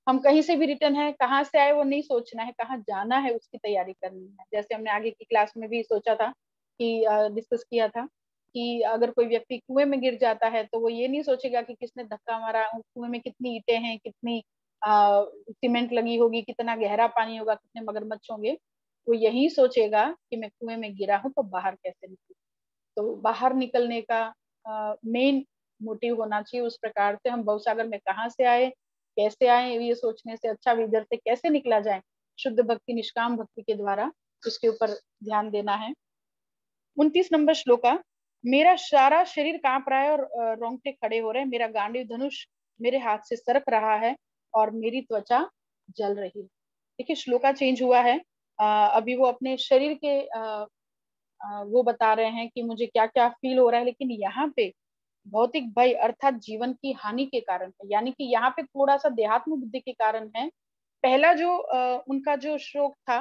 हम कहीं से भी रिटर्न है, कहाँ से आए वो नहीं सोचना है, कहाँ जाना है उसकी तैयारी करनी है। जैसे हमने आगे की क्लास में भी सोचा था कि डिस्कस किया था कि अगर कोई व्यक्ति कुएं में गिर जाता है तो वो ये नहीं सोचेगा कि किसने धक्का मारा, कुएं में कितनी ईंटें हैं, कितनी सीमेंट लगी होगी, कितना गहरा पानी होगा, कितने मगरमच्छ होंगे। वो यही सोचेगा कि मैं कुएं में गिरा हूं तो बाहर कैसे निकलूं। तो बाहर निकलने का मेन मोटिव होना चाहिए। उस प्रकार से हम भवसागर में कहाँ से आए, कैसे आए, ये सोचने से अच्छा भी इधर से कैसे निकला जाए शुद्ध भक्ति निष्काम भक्ति के द्वारा, उसके ऊपर ध्यान देना है। 29 नंबर श्लोका, मेरा सारा शरीर कांप रहा है और रोंगटे खड़े हो रहे हैं, मेरा गांडीव धनुष मेरे हाथ से सरक रहा है और मेरी त्वचा जल रही है। देखिए श्लोका चेंज हुआ है। अभी वो अपने शरीर के वो बता रहे हैं कि मुझे क्या क्या फील हो रहा है, लेकिन यहाँ पे भौतिक भय अर्थात जीवन की हानि के कारण है। यानी कि यहाँ पे थोड़ा सा देहात्म बुद्धि के कारण है। पहला जो उनका जो शोक था,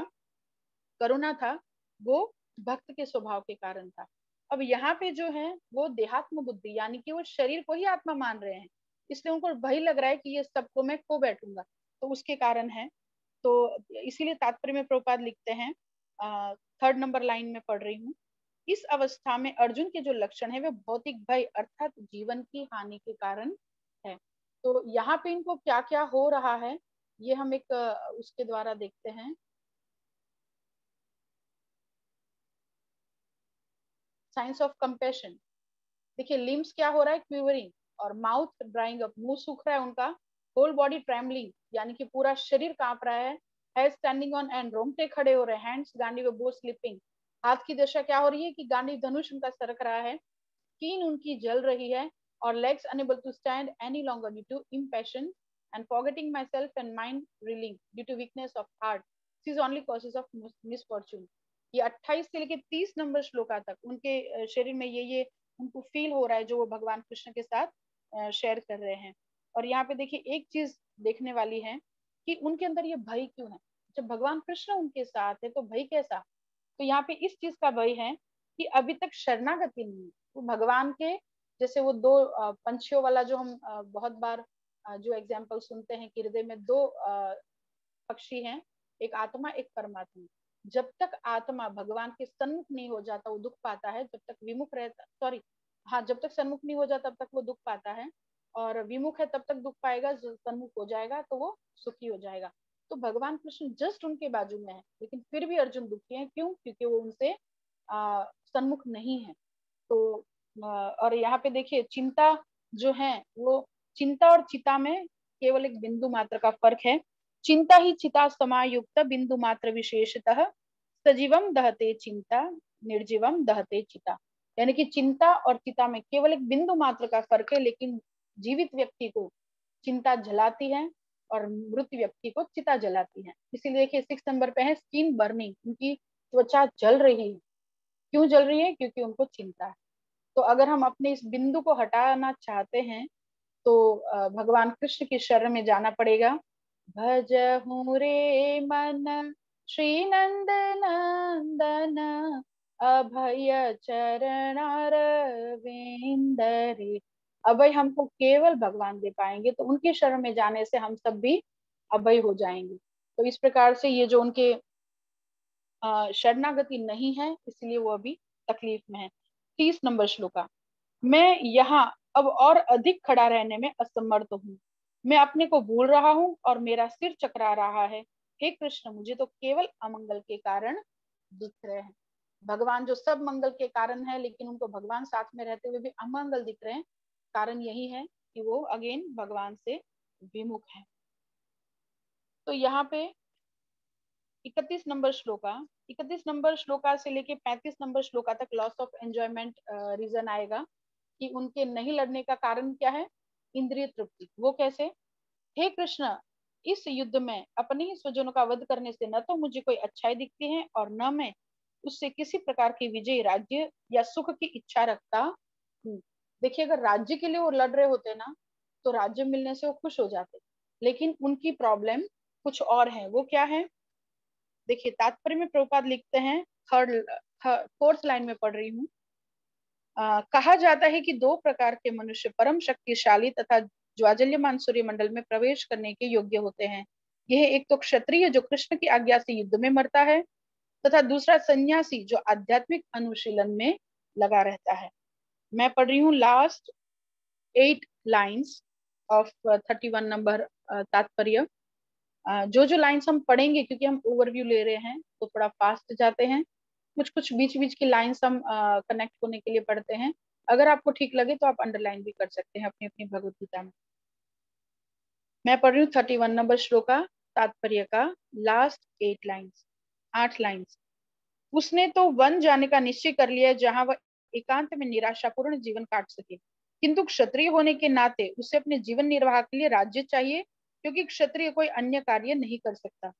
करुणा था, वो भक्त के स्वभाव के कारण था। अब यहाँ पे जो है वो देहात्म बुद्धि, यानी कि वो शरीर को ही आत्मा मान रहे हैं, इसलिए उनको भय लग रहा है कि ये सबको मैं खो बैठूंगा, तो उसके कारण है। तो इसीलिए तात्पर्य में प्रभुपाद लिखते हैं, 3rd नंबर लाइन में पढ़ रही हूँ, इस अवस्था में अर्जुन के जो लक्षण है वे भौतिक भय अर्थात जीवन की हानि के कारण है। तो यहाँ पे इनको क्या क्या हो रहा है ये हम एक उसके द्वारा देखते हैं। साइंस ऑफ कंपैशन, देखिए लिम्स क्या हो रहा है, क्विवरिंग और माउथ ड्राइंग अप, मुंह सूख रहा है उनका, होल बॉडी ट्रेमलिंग यानी कि पूरा शरीर कांप रहा है, हेड स्टैंडिंग ऑन एंड, रोंगटे खड़े हो रहे हैं, हैंड्स गांडीव बो स्लिपिंग, हाथ की दशा क्या हो रही है कि गांडीव धनुष उनका सरक रहा है, स्किन उनकी जल रही है, और legs unable to stand any longer due to impassion and forgetting myself and mind reeling due to weakness of heart, this is only causes of misfortune. ये 28 से लेकर 30 नंबर श्लोका तक उनके शरीर में ये उनको फील हो रहा है जो वो भगवान कृष्ण के साथ शेयर कर रहे हैं। और यहाँ पे देखिए एक चीज देखने वाली है कि उनके अंदर ये भय क्यों है। जब भगवान कृष्ण उनके साथ है तो भय कैसा। तो यहाँ पे इस चीज का भय है कि अभी तक शरणागति नहीं है। तो भगवान के जैसे वो दो पंछियों वाला जो हम बहुत बार जो एग्जाम्पल सुनते हैं कि हृदय में दो पक्षी हैं, एक आत्मा एक परमात्मा। जब तक आत्मा भगवान के सन्मुख नहीं हो जाता वो दुख पाता है, जब तक विमुख रहता, सॉरी हाँ, जब तक सन्मुख नहीं हो जाता तब तक वो दुख पाता है, और विमुख है तब तक दुख पाएगा, जब सन्मुख हो जाएगा तो वो सुखी हो जाएगा। तो भगवान कृष्ण जस्ट उनके बाजू में है, लेकिन फिर भी अर्जुन दुखी है। क्यों? क्योंकि वो उनसे सन्मुख नहीं है। तो और यहाँ पे देखिए चिंता जो है वो, चिंता और चिता में केवल एक बिंदु मात्र का फर्क है। चिंता ही चिता समायुक्त बिंदु मात्र विशेषतः सजीवम दहते चिंता निर्जीवम दहते चिता। यानी कि चिंता और चिता में केवल एक बिंदु मात्र का फर्क है, लेकिन जीवित व्यक्ति को चिंता जलाती है और मृत व्यक्ति को चिता जलाती है। इसीलिए देखिए 6 नंबर पे है स्किन बर्निंग, उनकी त्वचा जल रही है। क्यों जल रही है? क्योंकि उनको चिंता है। तो अगर हम अपने इस बिंदु को हटाना चाहते हैं तो भगवान कृष्ण की शरण में जाना पड़ेगा। भजहु रे मन श्री नंद नंदन अभय चरणारविंद रे। अभय हमको केवल भगवान दे पाएंगे, तो उनके शरण में जाने से हम सब भी अभय हो जाएंगे। तो इस प्रकार से ये जो उनके शरणागति नहीं है, इसलिए वो अभी तकलीफ में है। 30 नंबर श्लोका। मैं यहाँ अब और अधिक खड़ा रहने में असमर्थ हूँ, मैं अपने को भूल रहा हूँ और मेरा सिर चकरा रहा है। हे कृष्ण, मुझे तो केवल अमंगल के कारण दिख रहे हैं। भगवान जो सब मंगल के कारण है, लेकिन उनको भगवान साथ में रहते हुए भी अमंगल दिख रहे हैं। कारण यही है कि वो अगेन भगवान से विमुख है। तो यहाँ पे 31 नंबर श्लोका से लेके 35 नंबर श्लोका तक लॉस ऑफ एंजॉयमेंट रीजन आएगा कि उनके नहीं लड़ने का कारण क्या है? इंद्रिय तृप्ति। वो कैसे? हे कृष्ण, इस युद्ध में अपने ही स्वजनों का वध करने से न तो मुझे कोई अच्छाई दिखती है और न मैं उससे किसी प्रकार की विजय, राज्य या सुख की इच्छा रखता हूँ। देखिए, अगर राज्य के लिए वो लड़ रहे होते ना, तो राज्य मिलने से वो खुश हो जाते, लेकिन उनकी प्रॉब्लम कुछ और है। वो क्या है? देखिए, तात्पर्य में प्रभुपाद लिखते हैं, 4th लाइन में पढ़ रही हूँ। कहा जाता है कि 2 प्रकार के मनुष्य परम शक्तिशाली तथा ज्वाजल्यमान सूर्य मंडल में प्रवेश करने के योग्य होते हैं। यह एक तो क्षत्रिय जो कृष्ण की आज्ञा से युद्ध में मरता है, तथा दूसरा सन्यासी जो आध्यात्मिक अनुशीलन में लगा रहता है। मैं पढ़ रही हूँ लास्ट 8 लाइन्स ऑफ 31 नंबर तात्पर्य। जो लाइन्स हम पढ़ेंगे, क्योंकि हम ओवरव्यू ले रहे हैं तो थोड़ा फास्ट जाते हैं, कुछ बीच बीच की लाइन्स हम कनेक्ट होने के लिए पढ़ते हैं। अगर आपको ठीक लगे तो आप अंडरलाइन भी कर सकते हैं अपनी अपनी भगवत गीता में। मैं पढ़ रही हूँ 31 नंबर श्लोका तात्पर्य का लास्ट 8 लाइन्स। उसने तो वन जाने का निश्चय कर लिया जहां वह एकांत में निराशापूर्ण जीवन काट सके, किंतु क्षत्रिय होने के नाते उसे अपने जीवन निर्वाह के लिए राज्य चाहिए, क्योंकि क्षत्रिय कोई अन्य कार्य नहीं कर सकता।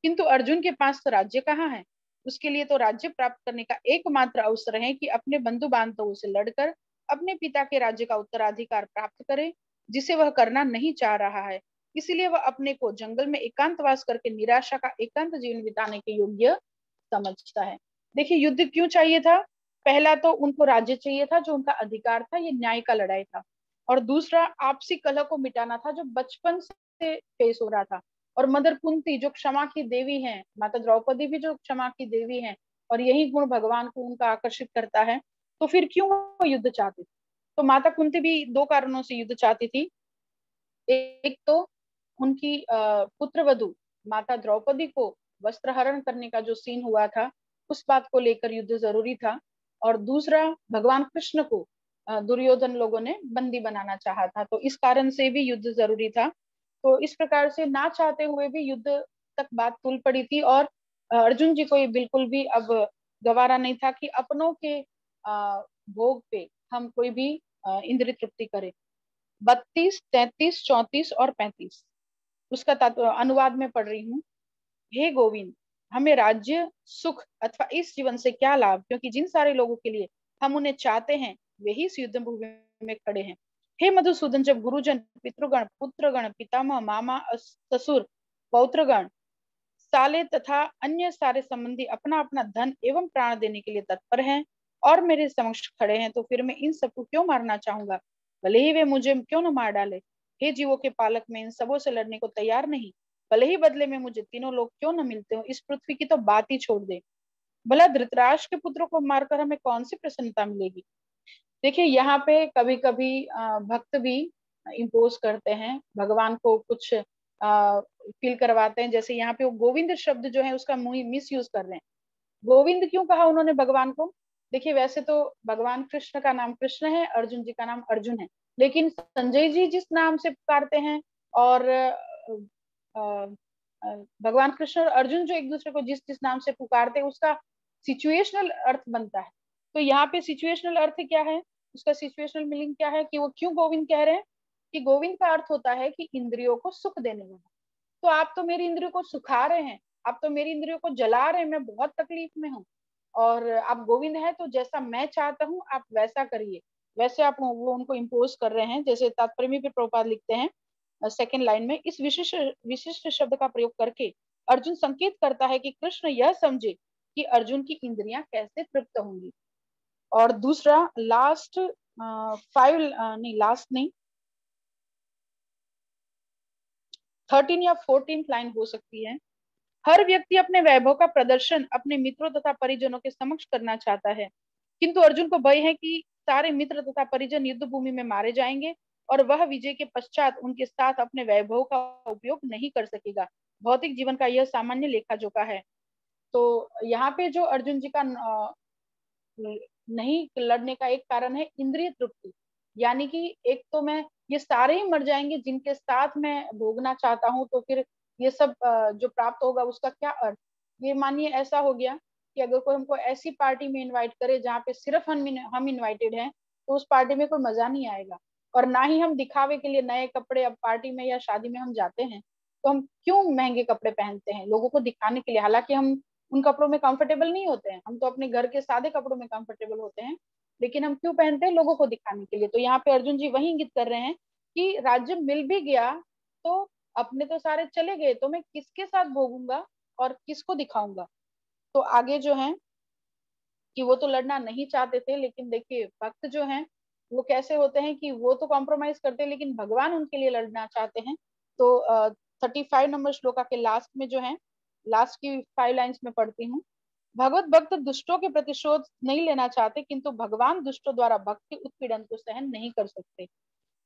किंतु अर्जुन के पास तो राज्य कहाँ है? उसके लिए तो राज्य प्राप्त करने का एकमात्र अवसर है कि अपने बंधु बांधवों से लड़कर अपने पिता के राज्य का उत्तराधिकार प्राप्त करे, जिसे वह करना नहीं चाह रहा है। इसीलिए वह अपने को जंगल में एकांतवास करके निराशा का एकांत जीवन बिताने के योग्य समझता है। देखिए, युद्ध क्यों चाहिए था? पहला तो उनको राज्य चाहिए था, जो उनका अधिकार था, ये न्याय का लड़ाई था। और दूसरा आपसी कलह को मिटाना था, जो बचपन से फेस हो रहा था। और मदर कुंती जो क्षमा की देवी हैं, माता द्रौपदी भी जो क्षमा की देवी हैं, और यही गुण भगवान को उनका आकर्षित करता है। तो फिर क्यों वो युद्ध चाहती थी? तो माता कुंती भी 2 कारणों से युद्ध चाहती थी। एक तो उनकी पुत्र वधु माता द्रौपदी को वस्त्र हरण करने का जो सीन हुआ था, उस बात को लेकर युद्ध जरूरी था। और दूसरा, भगवान कृष्ण को दुर्योधन लोगों ने बंदी बनाना चाहा था, तो इस कारण से भी युद्ध जरूरी था। तो इस प्रकार से ना चाहते हुए भी युद्ध तक बात तुल पड़ी थी। और अर्जुन जी को ये बिल्कुल भी अब गवारा नहीं था कि अपनों के भोग पे हम कोई भी इंद्रिय तृप्ति करें। 32, 33, 34 और 35 उसका अनुवाद में पढ़ रही हूँ। हे गोविंद, हमें राज्य, सुख अथवा इस जीवन से क्या लाभ, क्योंकि जिन सारे लोगों के लिए हम उन्हें चाहते हैं वे ही इस युद्ध भूमि में खड़े हैं। हे मधुसूदन, जब गुरुजन, पितृगण, पुत्रगण, पितामह, मामा, ससुर, पौत्रगण, साले तथा अन्य सारे संबंधी अपना अपना धन एवं प्राण देने के लिए तत्पर हैं और मेरे समक्ष खड़े हैं, तो फिर मैं इन सबको क्यों मारना चाहूंगा, भले ही वे मुझे क्यों न मार डाले। हे जीवों के पालक, मैं इन सबों से लड़ने को तैयार नहीं, भले ही बदले में मुझे तीनों लोग क्यों न मिलते हो। इस पृथ्वी की तो बात ही छोड़ दे, भला धृतराष्ट्र के पुत्रों को मारकर हमें कौन सी प्रसन्नता मिलेगी। देखिए, यहाँ पे कभी कभी भक्त भी इम्पोज करते हैं, भगवान को कुछ फील करवाते हैं। जैसे यहाँ पे वो गोविंद शब्द जो है उसका मिस यूज कर रहे हैं। गोविंद क्यों कहा उन्होंने भगवान को? देखिए, वैसे तो भगवान कृष्ण का नाम कृष्ण है, अर्जुन जी का नाम अर्जुन है, लेकिन संजय जी जिस नाम से पुकारते हैं और भगवान कृष्ण और अर्जुन जो एक दूसरे को जिस जिस नाम से पुकारते हैं उसका सिचुएशनल अर्थ बनता है। तो यहाँ पे सिचुएशनल अर्थ क्या है, उसका सिचुएशनल मीनिंग क्या है कि वो क्यों गोविंद कह रहे हैं, कि गोविंद का अर्थ होता है कि इंद्रियों को सुख देने वाला। तो आप तो मेरी इंद्रियों को सुखा रहे हैं, आप तो मेरी इंद्रियों को जला रहे हैं, मैं बहुत तकलीफ में हूँ, और आप गोविंद है तो जैसा मैं चाहता हूँ आप वैसा करिए। वैसे आप वो उनको इम्पोज कर रहे हैं। जैसे तात्पर्य में भी प्रभुपाद लिखते हैं सेकंड लाइन में, इस विशिष्ट विशिष्ट शब्द का प्रयोग करके अर्जुन संकेत करता है कि कृष्ण यह समझे कि अर्जुन की इंद्रियां कैसे तृप्त होंगी। और दूसरा लास्ट 13 या 14 लाइन हो सकती है। हर व्यक्ति अपने वैभव का प्रदर्शन अपने मित्रों तथा परिजनों के समक्ष करना चाहता है, किंतु अर्जुन को भय है कि सारे मित्र तथा परिजन युद्ध भूमि में मारे जाएंगे और वह विजय के पश्चात उनके साथ अपने वैभव का उपयोग नहीं कर सकेगा। भौतिक जीवन का यह सामान्य लेखा जोखा है। तो यहाँ पे जो अर्जुन जी का नहीं लड़ने का एक कारण है इंद्रिय तृप्ति, यानी कि एक तो मैं ये सारे ही मर जाएंगे जिनके साथ मैं भोगना चाहता हूँ, तो फिर ये सब जो प्राप्त होगा उसका क्या अर्थ। ये मानिए ऐसा हो गया कि अगर कोई हमको ऐसी पार्टी में इनवाइट करे जहाँ पे सिर्फ हम इनवाइटेड हैं, तो उस पार्टी में कोई मजा नहीं आएगा। और ना ही हम दिखावे के लिए नए कपड़े अब पार्टी में या शादी में हम जाते हैं, तो हम क्यों महंगे कपड़े पहनते हैं लोगों को दिखाने के लिए, हालांकि हम उन कपड़ों में कंफर्टेबल नहीं होते हैं, हम तो अपने घर के सादे कपड़ों में कंफर्टेबल होते हैं, लेकिन हम क्यों पहनते हैं, लोगों को दिखाने के लिए। तो यहाँ पे अर्जुन जी वही इंगित कर रहे हैं कि राज्य मिल भी गया तो अपने तो सारे चले गए, तो मैं किसके साथ भोगूंगा और किसको दिखाऊंगा। तो आगे जो है कि वो तो लड़ना नहीं चाहते थे, लेकिन देखिए भक्त जो हैं वो कैसे होते हैं कि वो तो कॉम्प्रोमाइज करते हैं लेकिन भगवान उनके लिए लड़ना चाहते हैं। तो 35 नंबर श्लोका के लास्ट में जो है, लास्ट की 5 लाइन्स में पढ़ती हूँ। भगवत भक्त दुष्टों के प्रतिशोध नहीं लेना चाहते, किंतु भगवान दुष्टों द्वारा भक्त के उत्पीड़न को सहन नहीं कर सकते।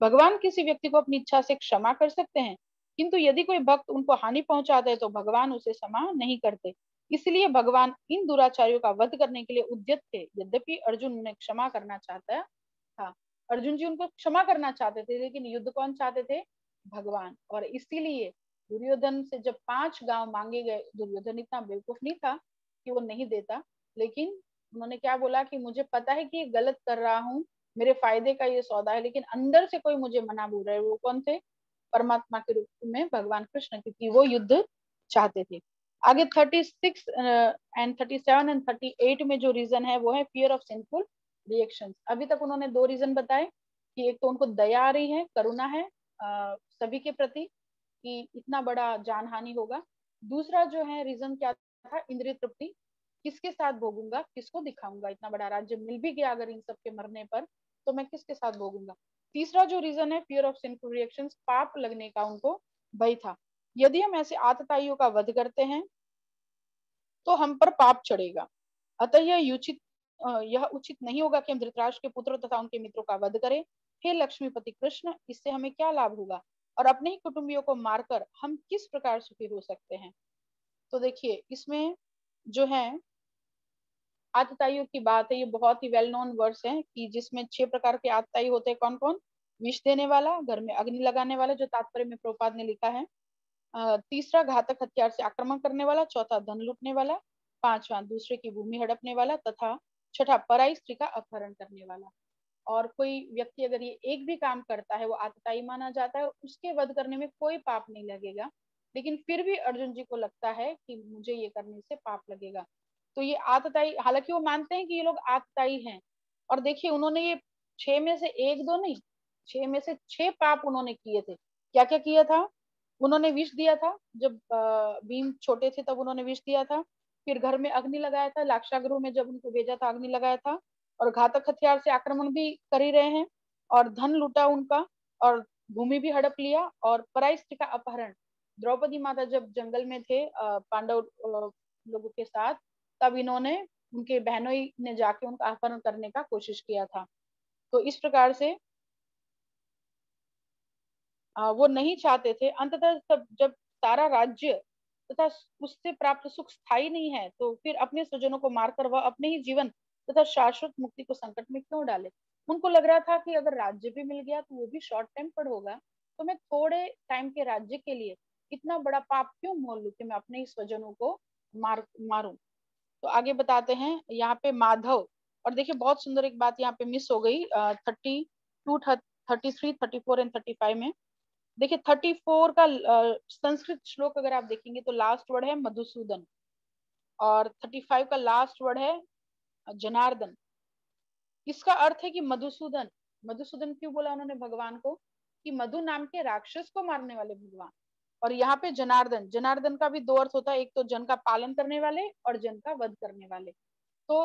भगवान किसी व्यक्ति को अपनी इच्छा से क्षमा कर सकते हैं, किंतु यदि कोई भक्त उनको हानि पहुंचाता है तो भगवान उसे क्षमा नहीं करते। इसलिए भगवान इन दुराचारियों का वध करने के लिए उद्यत थे। यद्यपि अर्जुन उन्हें क्षमा करना चाहता था, अर्जुन जी उनको क्षमा करना चाहते थे, लेकिन युद्ध कौन चाहते थे, भगवान। और इसीलिए दुर्योधन से जब 5 गांव मांगे गए, दुर्योधन इतना बेवकूफ नहीं था कि वो नहीं देता, लेकिन उन्होंने क्या बोला कि मुझे पता है कि ये गलत कर रहा हूँ, मेरे फायदे का ये सौदा है, लेकिन अंदर से कोई मुझे मना बोल रहा है। वो कौन थे, परमात्मा के रूप में भगवान कृष्ण, क्योंकि वो युद्ध चाहते थे। आगे 36 एंड 37 एंड 38 में जो रीजन है वो है फियर ऑफ सिंफुल रिएक्शंस। अभी तक उन्होंने 2 रीजन बताए कि एक तो उनको दया आ रही है, करुणा है सभी के प्रति कि इतना बड़ा जानहानि होगा। दूसरा जो है रीजन क्या था, इंद्रिय तृप्ति, किसके साथ भोगूंगा, किसको दिखाऊंगा, इतना बड़ा राज्य मिल भी गया अगर इन सबके मरने पर तो मैं किसके साथ भोगूंगा। तीसरा जो रीजन है फियर ऑफ सिंफुल रिएक्शंस, पाप लगने का उनको भय था। यदि हम ऐसे आतताइयों का वध करते हैं तो हम पर पाप चढ़ेगा, अतः यह उचित नहीं होगा कि हम धृतराष्ट्र के पुत्रों तथा उनके मित्रों का वध करें। हे लक्ष्मीपति कृष्ण, इससे हमें क्या लाभ होगा और अपने ही कुटुंबियों को मारकर हम किस प्रकार सुखी हो सकते हैं। तो देखिए इसमें जो है आतताइयों की बात है, ये बहुत ही वेल नोन वर्स है कि जिसमें 6 प्रकार के आतताई होते हैं। कौन कौन, विष देने वाला, घर में अग्नि लगाने वाला, जो तात्पर्य में प्रभुपाद ने लिखा है। तीसरा घातक हथियार से आक्रमण करने वाला, चौथा धन लूटने वाला, पांचवा दूसरे की भूमि हड़पने वाला, तथा छठा पराई स्त्री का अपहरण करने वाला। और कोई व्यक्ति अगर ये एक भी काम करता है वो आतताई माना जाता है और उसके वध करने में कोई पाप नहीं लगेगा, लेकिन फिर भी अर्जुन जी को लगता है कि मुझे ये करने से पाप लगेगा। तो ये आतताई, हालांकि वो मानते हैं कि ये लोग आतताई हैं। और देखिए उन्होंने ये 6 में से 1-2 नहीं, 6 में से 6 पाप उन्होंने किए थे। क्या क्या किया था, उन्होंने विष दिया था, जब भीम छोटे थे तब उन्होंने विष दिया था। फिर घर में अग्नि लगाया था, लाक्षागृह में जब उनको भेजा था अग्नि लगाया था। और घातक हथियार से आक्रमण भी कर ही रहे हैं, और धन लूटा उनका, और भूमि भी हड़प लिया, और पराई स्त्री का अपहरण। द्रौपदी माता जब जंगल में थे पांडव लोगों के साथ, तब इन्होंने, उनके बहनों ने जाके उनका अपहरण करने का कोशिश किया था। तो इस प्रकार से वो नहीं चाहते थे। अंततः तब जब सारा राज्य तथा उससे प्राप्त सुख स्थायी नहीं है, तो फिर अपने स्वजनों को मारकर वह अपने ही जीवन तथा शाश्वत मुक्ति को संकट में क्यों डाले। उनको लग रहा था कि अगर राज्य भी मिल गया तो वो भी शॉर्ट टेम्पर्ड होगा, तो मैं थोड़े टाइम के राज्य के लिए इतना बड़ा पाप क्यों मोल लूं कि मैं अपने ही स्वजनों को मारूं। तो आगे बताते हैं यहाँ पे माधव। और देखिए बहुत सुंदर एक बात यहाँ पे मिस हो गई 32, 33, 34 एंड 35 में। देखिए 34 का संस्कृत श्लोक अगर आप देखेंगे तो लास्ट वर्ड है मधुसूदन, और 35 का लास्ट वर्ड है जनार्दन। इसका अर्थ है कि मधुसूदन। मधुसूदन क्यों बोला उन्होंने भगवान को? कि मधु नाम के राक्षस को मारने वाले भगवान। और यहाँ पे जनार्दन, जनार्दन का भी दो अर्थ होता है, एक तो जन का पालन करने वाले और जन का वध करने वाले। तो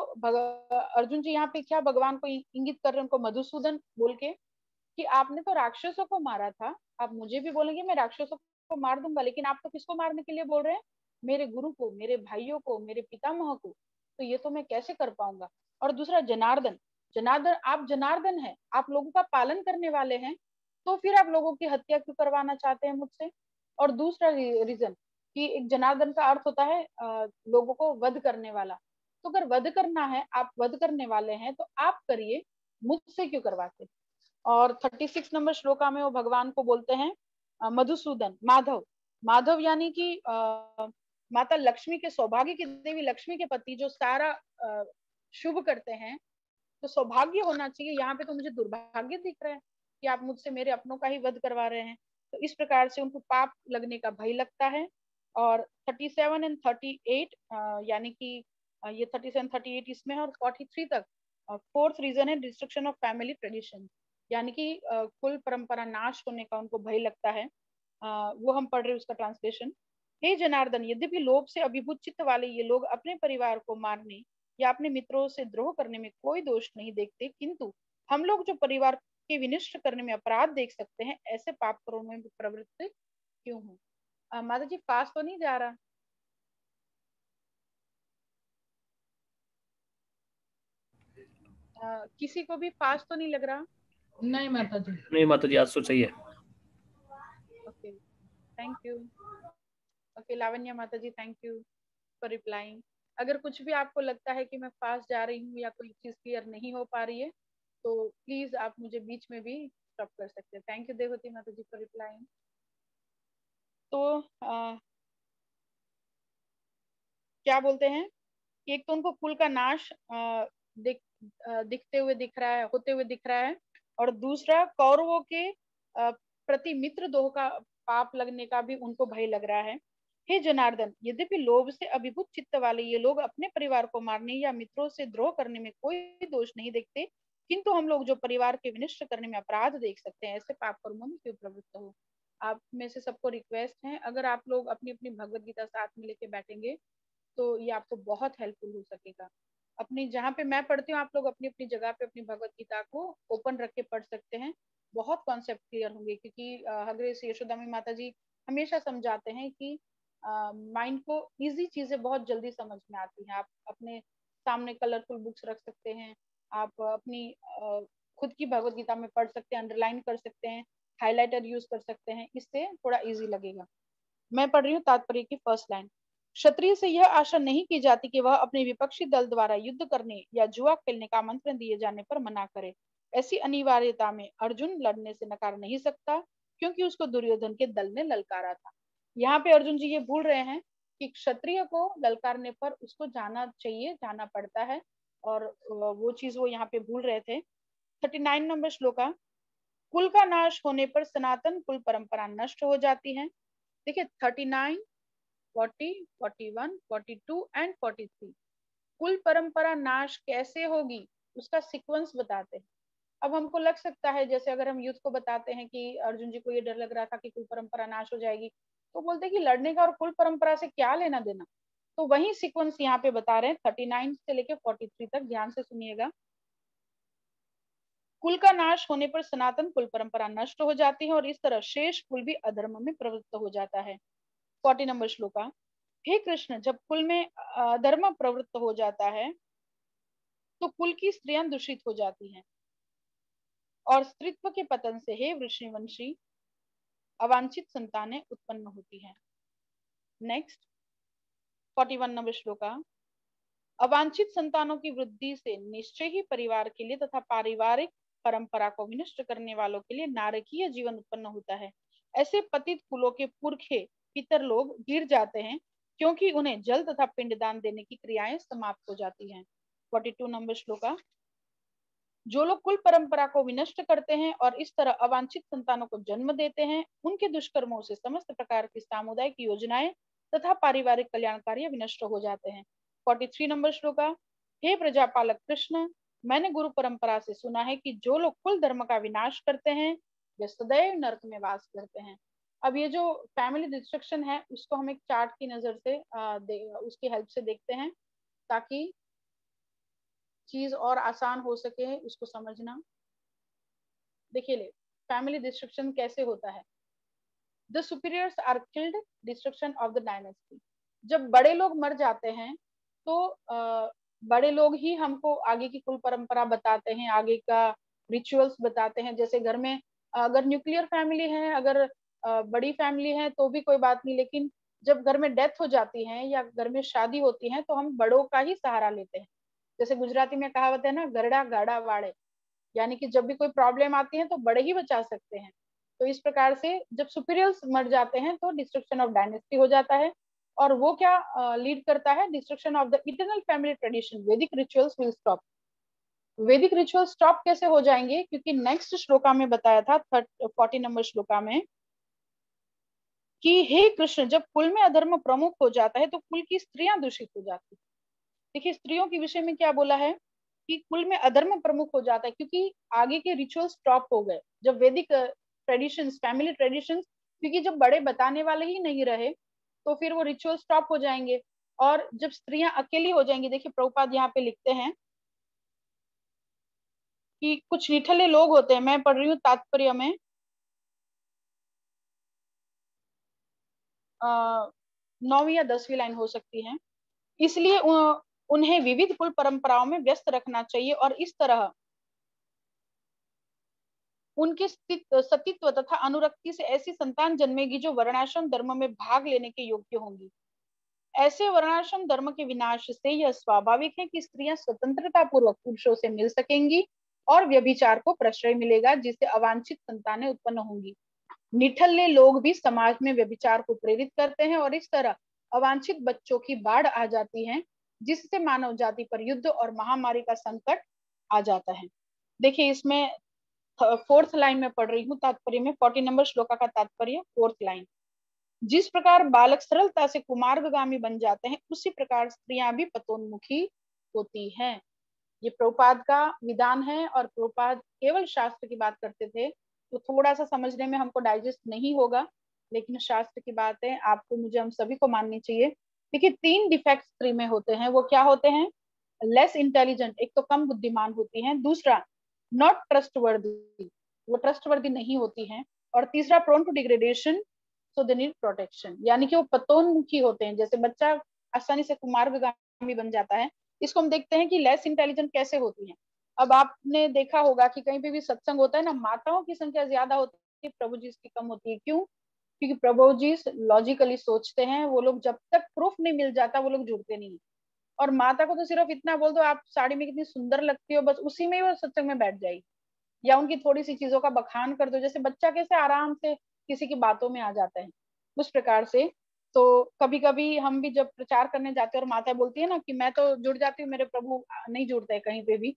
अर्जुन जी यहाँ पे क्या भगवान को इंगित कर रहे हैं उनको मधुसूदन बोल के, कि आपने तो राक्षसों को मारा था, आप मुझे भी बोलेंगे मैं राक्षसों को मार दूंगा, लेकिन आप तो किसको मारने के लिए बोल रहे हैं? मेरे गुरु को, मेरे भाइयों को, मेरे पितामह को। तो ये तो मैं कैसे कर पाऊंगा। और दूसरा जनार्दन, जनार्दन आप जनार्दन है, आप लोगों का पालन करने वाले हैं, तो फिर आप लोगों की हत्या क्यों करवाना चाहते हैं मुझसे। और दूसरा रीजन कि एक जनार्दन का अर्थ होता है लोगों को वध करने वाला। तो अगर वध करना है, आप वध करने वाले हैं तो आप करिए, मुझसे क्यों करवाते। और 36 नंबर श्लोका में वो भगवान को बोलते हैं मधुसूदन, माधव। माधव यानी कि माता लक्ष्मी के, सौभाग्य की देवी लक्ष्मी के पति, जो सारा शुभ करते हैं। तो सौभाग्य होना चाहिए, यहाँ पे तो मुझे दुर्भाग्य दिख रहा है कि आप मुझसे मेरे अपनों का ही वध करवा रहे हैं। तो इस प्रकार से उनको पाप लगने का भय लगता है। और 37 एंड 38 यानी कि ये 37, 38 इसमें है, और 43 तक फोर्थ रीजन है डिस्ट्रक्शन ऑफ फैमिली ट्रेडिशन, यानी कि कुल परंपरा नाश होने का उनको भय लगता है। वो हम पढ़ रहे हैं उसका ट्रांसलेशन। हे जनार्दन, यद्यपि लोभ से अभिभूत चित्त वाले ये लोग अपने परिवार को मारने या अपने मित्रों से द्रोह करने में कोई दोष नहीं देखते, किंतु हम लोग जो परिवार के विनष्ट करने में अपराध देख सकते हैं, ऐसे पाप कर्मों में प्रवृत्त क्यों हूँ। माता जी पास तो नहीं जा रहा? किसी को भी पास तो नहीं लग रहा? नहीं माता जी। नहीं माता जी, आज तो सही है। Okay, thank you. Okay Lavanya माता जी, थैंक यू फॉर रिप्लाइंग। अगर कुछ भी आपको लगता है कि मैं फास्ट जा रही हूँ या कोई चीज क्लियर नहीं हो पा रही है, तो प्लीज आप मुझे बीच में भी स्टॉप कर सकते हैं। थैंक यू देवती माता जी फॉर रिप्लाइंग। तो क्या बोलते हैं कि एक तो उनको कुल का नाश दिखते हुए दिख रहा है, होते हुए दिख रहा है, और दूसरा कौरवों के प्रति मित्र दोह का पाप लगने का भी उनको भय लग रहा है। हे जनार्दन, यद्यपि लोभ से अभिभूत चित्त वाले ये लोग अपने परिवार को मारने या मित्रों से द्रोह करने में कोई दोष नहीं देखते, किंतु हम लोग जो परिवार के विनष्ट करने में अपराध देख सकते हैं, ऐसे पाप कर्मों में क्यों प्रवृत्त हो। आप में से सबको रिक्वेस्ट है, अगर आप लोग अपनी अपनी भगवत गीता साथ में लेके बैठेंगे तो ये आपको बहुत हेल्पफुल हो सकेगा। अपनी जहाँ पे मैं पढ़ती हूँ, आप लोग अपनी अपनी जगह पे अपनी भगवत गीता को ओपन रख के पढ़ सकते हैं, बहुत कॉन्सेप्ट क्लियर होंगे। क्योंकि हगरे यशोदामी माता जी हमेशा समझाते हैं कि माइंड को इजी चीजें बहुत जल्दी समझ में आती हैं। आप अपने सामने कलरफुल बुक्स रख सकते हैं, आप अपनी खुद की भगवत गीता में पढ़ सकते हैं, अंडरलाइन कर सकते हैं, हाईलाइटर यूज कर सकते हैं, इससे थोड़ा इजी लगेगा। मैं पढ़ रही हूँ तात्पर्य की फर्स्ट लाइन। क्षत्रिय से यह आशा नहीं की जाती कि वह अपने विपक्षी दल द्वारा युद्ध करने या जुआ खेलने का आमंत्रण दिए जाने पर मना करे। ऐसी अनिवार्यता में अर्जुन लड़ने से नकार नहीं सकता, क्योंकि उसको दुर्योधन के दल ने ललकारा था। यहाँ पे अर्जुन जी ये भूल रहे हैं कि क्षत्रिय को ललकारने पर उसको जाना चाहिए, जाना पड़ता है, और वो चीज वो यहाँ पे भूल रहे थे। 39 नंबर श्लोका, कुल का नाश होने पर सनातन कुल परंपरा नष्ट हो जाती है। देखिए 39, 40, 41, 42 एंड 43 कुल परंपरा नाश कैसे होगी उसका सीक्वेंस बताते हैं। अब हमको लग सकता है, जैसे अगर हम युद्ध को बताते हैं कि अर्जुन जी को ये डर लग रहा था कि कुल परंपरा नाश हो जाएगी, तो बोलते हैं कि लड़ने का और कुल परंपरा से क्या लेना देना। तो वही सीक्वेंस यहाँ पे बता रहे हैं 39 से लेके 43 तक, ध्यान से सुनिएगा। कुल का नाश होने पर सनातन कुल परंपरा नष्ट हो जाती है और इस तरह शेष कुल भी अधर्म में प्रवृत्त हो जाता है। 40 नंबर श्लोका, हे कृष्ण, जब कुल में अधर्म प्रवृत्त हो जाता है तो कुल की स्त्रियां दूषित हो जाती हैं और स्त्रीत्व के पतन से हे वृषिवंशी अवांछित संतानें उत्पन्न होती हैं। नेक्स्ट 41 नंबर श्लोका, अवांछित संतानों की वृद्धि से निश्चय ही परिवार के लिए तथा पारिवारिक परंपरा को विनष्ट करने वालों के लिए नारकीय जीवन उत्पन्न होता है। ऐसे पतित कुलों के पुरखे पितर लोग गिर जाते हैं, क्योंकि उन्हें जल तथा पिंडदान देने की क्रियाएं समाप्त हो जाती हैं। 42 नंबर श्लोका। जो लोग कुल परंपरा को विनष्ट करते हैं और इस तरह अवांछित संतानों को जन्म देते हैं, उनके दुष्कर्मों से समस्त प्रकार की सामुदायिक योजनाएं तथा पारिवारिक कल्याण कार्य विनष्ट हो जाते हैं। 43 नंबर श्लोका। हे प्रजापालक कृष्ण, मैंने गुरु परंपरा से सुना है कि जो लोग कुल धर्म का विनाश करते हैं वे सदैव नरक में वास करते हैं। अब ये जो फैमिली डिस्ट्रक्शन है उसको हम एक चार्ट की नजर से उसकी हेल्प से देखते हैं, ताकि चीज और आसान हो सके उसको समझना। देखिए ले, फैमिली डिस्ट्रक्शन कैसे होता है। The superiors are killed, destruction of the dynasty. जब बड़े लोग मर जाते हैं तो बड़े लोग ही हमको आगे की कुल परंपरा बताते हैं, आगे का रिचुअल्स बताते हैं। जैसे घर में अगर न्यूक्लियर फैमिली है, अगर बड़ी फैमिली है तो भी कोई बात नहीं, लेकिन जब घर में डेथ हो जाती है या घर में शादी होती है तो हम बड़ों का ही सहारा लेते हैं। जैसे गुजराती में कहावत है ना, गरड़ा गाड़ा वाड़े, यानी कि जब भी कोई प्रॉब्लम आती है तो बड़े ही बचा सकते हैं। तो इस प्रकार से जब सुपीरियर्स मर जाते हैं तो डिस्ट्रक्शन ऑफ डायनेस्टी हो जाता है, और वो क्या लीड करता है, destruction of the eternal family tradition. वैदिक रिचुअल्स विल स्टॉप। वैदिक रिचुअल स्टॉप कैसे हो जाएंगे, क्योंकि नेक्स्ट श्लोका में बताया था 40 नंबर श्लोका में कि हे कृष्ण, जब कुल में अधर्म प्रमुख हो जाता है तो कुल की स्त्रियां दूषित हो जाती है। देखिए स्त्रियों के विषय में क्या बोला है कि कुल में अधर्म प्रमुख हो जाता है, क्योंकि आगे के रिचुअल स्टॉप हो गए जब वैदिक ट्रेडिशंस, फैमिली ट्रेडिशंस, क्योंकि जब बड़े बताने वाले ही नहीं रहे तो फिर वो रिचुअल स्टॉप हो जाएंगे और जब स्त्रियां अकेली हो जाएंगी। देखिए प्रभुपाद यहाँ पे लिखते हैं कि कुछ निठल्ले लोग होते हैं, मैं पढ़ रही हूँ तात्पर्य में 9वीं या 10वीं लाइन हो सकती है। इसलिए उन्हें विविध कुल परंपराओं में व्यस्त रखना चाहिए और इस तरह उनके सतीत्व तथा अनुरक्ति से ऐसी संतान जन्मेगी जो वर्णाश्रम धर्म में भाग लेने के योग्य होंगी। ऐसे वर्णाश्रम धर्म के विनाश से यह स्वाभाविक है कि स्त्रियां स्वतंत्रता पूर्वक पुरुषों से मिल सकेंगी और व्यभिचार को प्रश्रय मिलेगा, जिससे अवांछित संतानें उत्पन्न होंगी। निठल्ले लोग भी समाज में व्यभिचार को प्रेरित करते हैं और इस तरह अवांछित बच्चों की बाढ़ आ जाती है, जिससे मानव जाति पर युद्ध और महामारी का संकट आ जाता है। देखिए इसमें 4th लाइन में पढ़ रही हूँ तात्पर्य में, 40 नंबर श्लोका का तात्पर्य 4th लाइन। जिस प्रकार बालक सरलता से कुमार्गामी बन जाते हैं, उसी प्रकार स्त्रियां भी पतोन्मुखी होती हैं। ये प्रभुपाद का विधान है और प्रभुपाद केवल शास्त्र की बात करते थे, तो थोड़ा सा समझने में हमको डाइजेस्ट नहीं होगा, लेकिन शास्त्र की बात है, आपको मुझे हम सभी को माननी चाहिए। देखिए 3 डिफेक्ट स्त्री में होते हैं, वो क्या होते हैं, लेस इंटेलिजेंट, एक तो कम बुद्धिमान होती है, दूसरा नॉट ट्रस्टवर्दी, वो ट्रस्टवर्दी नहीं होती हैं, और तीसरा prone to degradation so they need protection, यानी कि वो पतोन्मुखी होते हैं। जैसे बच्चा आसानी से कुमार्गामी बन जाता है, इसको हम देखते हैं कि लेस इंटेलिजेंट कैसे होती हैं। अब आपने देखा होगा कि कहीं पे भी सत्संग होता है ना, माताओं की संख्या ज्यादा होती है, प्रभु जी की कम होती है। क्यों? क्योंकि प्रभु जी लॉजिकली सोचते हैं, वो लोग जब तक प्रूफ नहीं मिल जाता वो लोग जुड़ते नहीं। और माता को तो सिर्फ इतना बोल दो आप साड़ी में कितनी सुंदर लगती हो, बस उसी में ही वो सत्संग में बैठ जाएगी, या उनकी थोड़ी सी चीजों का बखान कर दो, जैसे बच्चा कैसे आराम से किसी की बातों में आ जाता है, उस प्रकार से। तो कभी कभी हम भी जब प्रचार करने जाते हैं और माता बोलती है ना कि मैं तो जुड़ जाती हूँ, मेरे प्रभु नहीं जुड़ते हैं कहीं पे भी,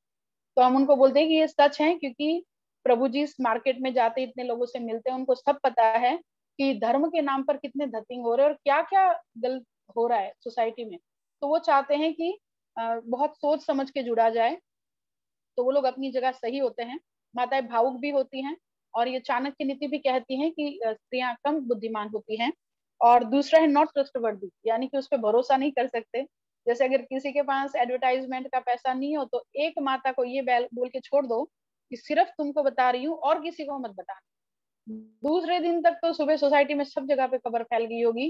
तो हम उनको बोलते हैं कि ये सच है, क्योंकि प्रभु जी इस मार्केट में जाते इतने लोगों से मिलते हैं, उनको सब पता है कि धर्म के नाम पर कितने धतिंग हो रहे हैं और क्या क्या गलत हो रहा है सोसाइटी में। तो वो चाहते हैं कि बहुत सोच समझ के जुड़ा जाए, तो वो लोग अपनी जगह सही होते हैं। माताएं भावुक भी होती हैं, और ये चाणक्य नीति भी कहती है कि स्त्रियां कम बुद्धिमान होती हैं। और दूसरा है नॉट ट्रस्टवर्दी, यानी कि उस पर भरोसा नहीं कर सकते। जैसे अगर किसी के पास एडवर्टाइजमेंट का पैसा नहीं हो तो एक माता को ये बोल के छोड़ दो कि सिर्फ तुमको बता रही हूँ और किसी को मत बताना, दूसरे दिन तक तो सुबह सोसाइटी में सब जगह पे खबर फैल गई होगी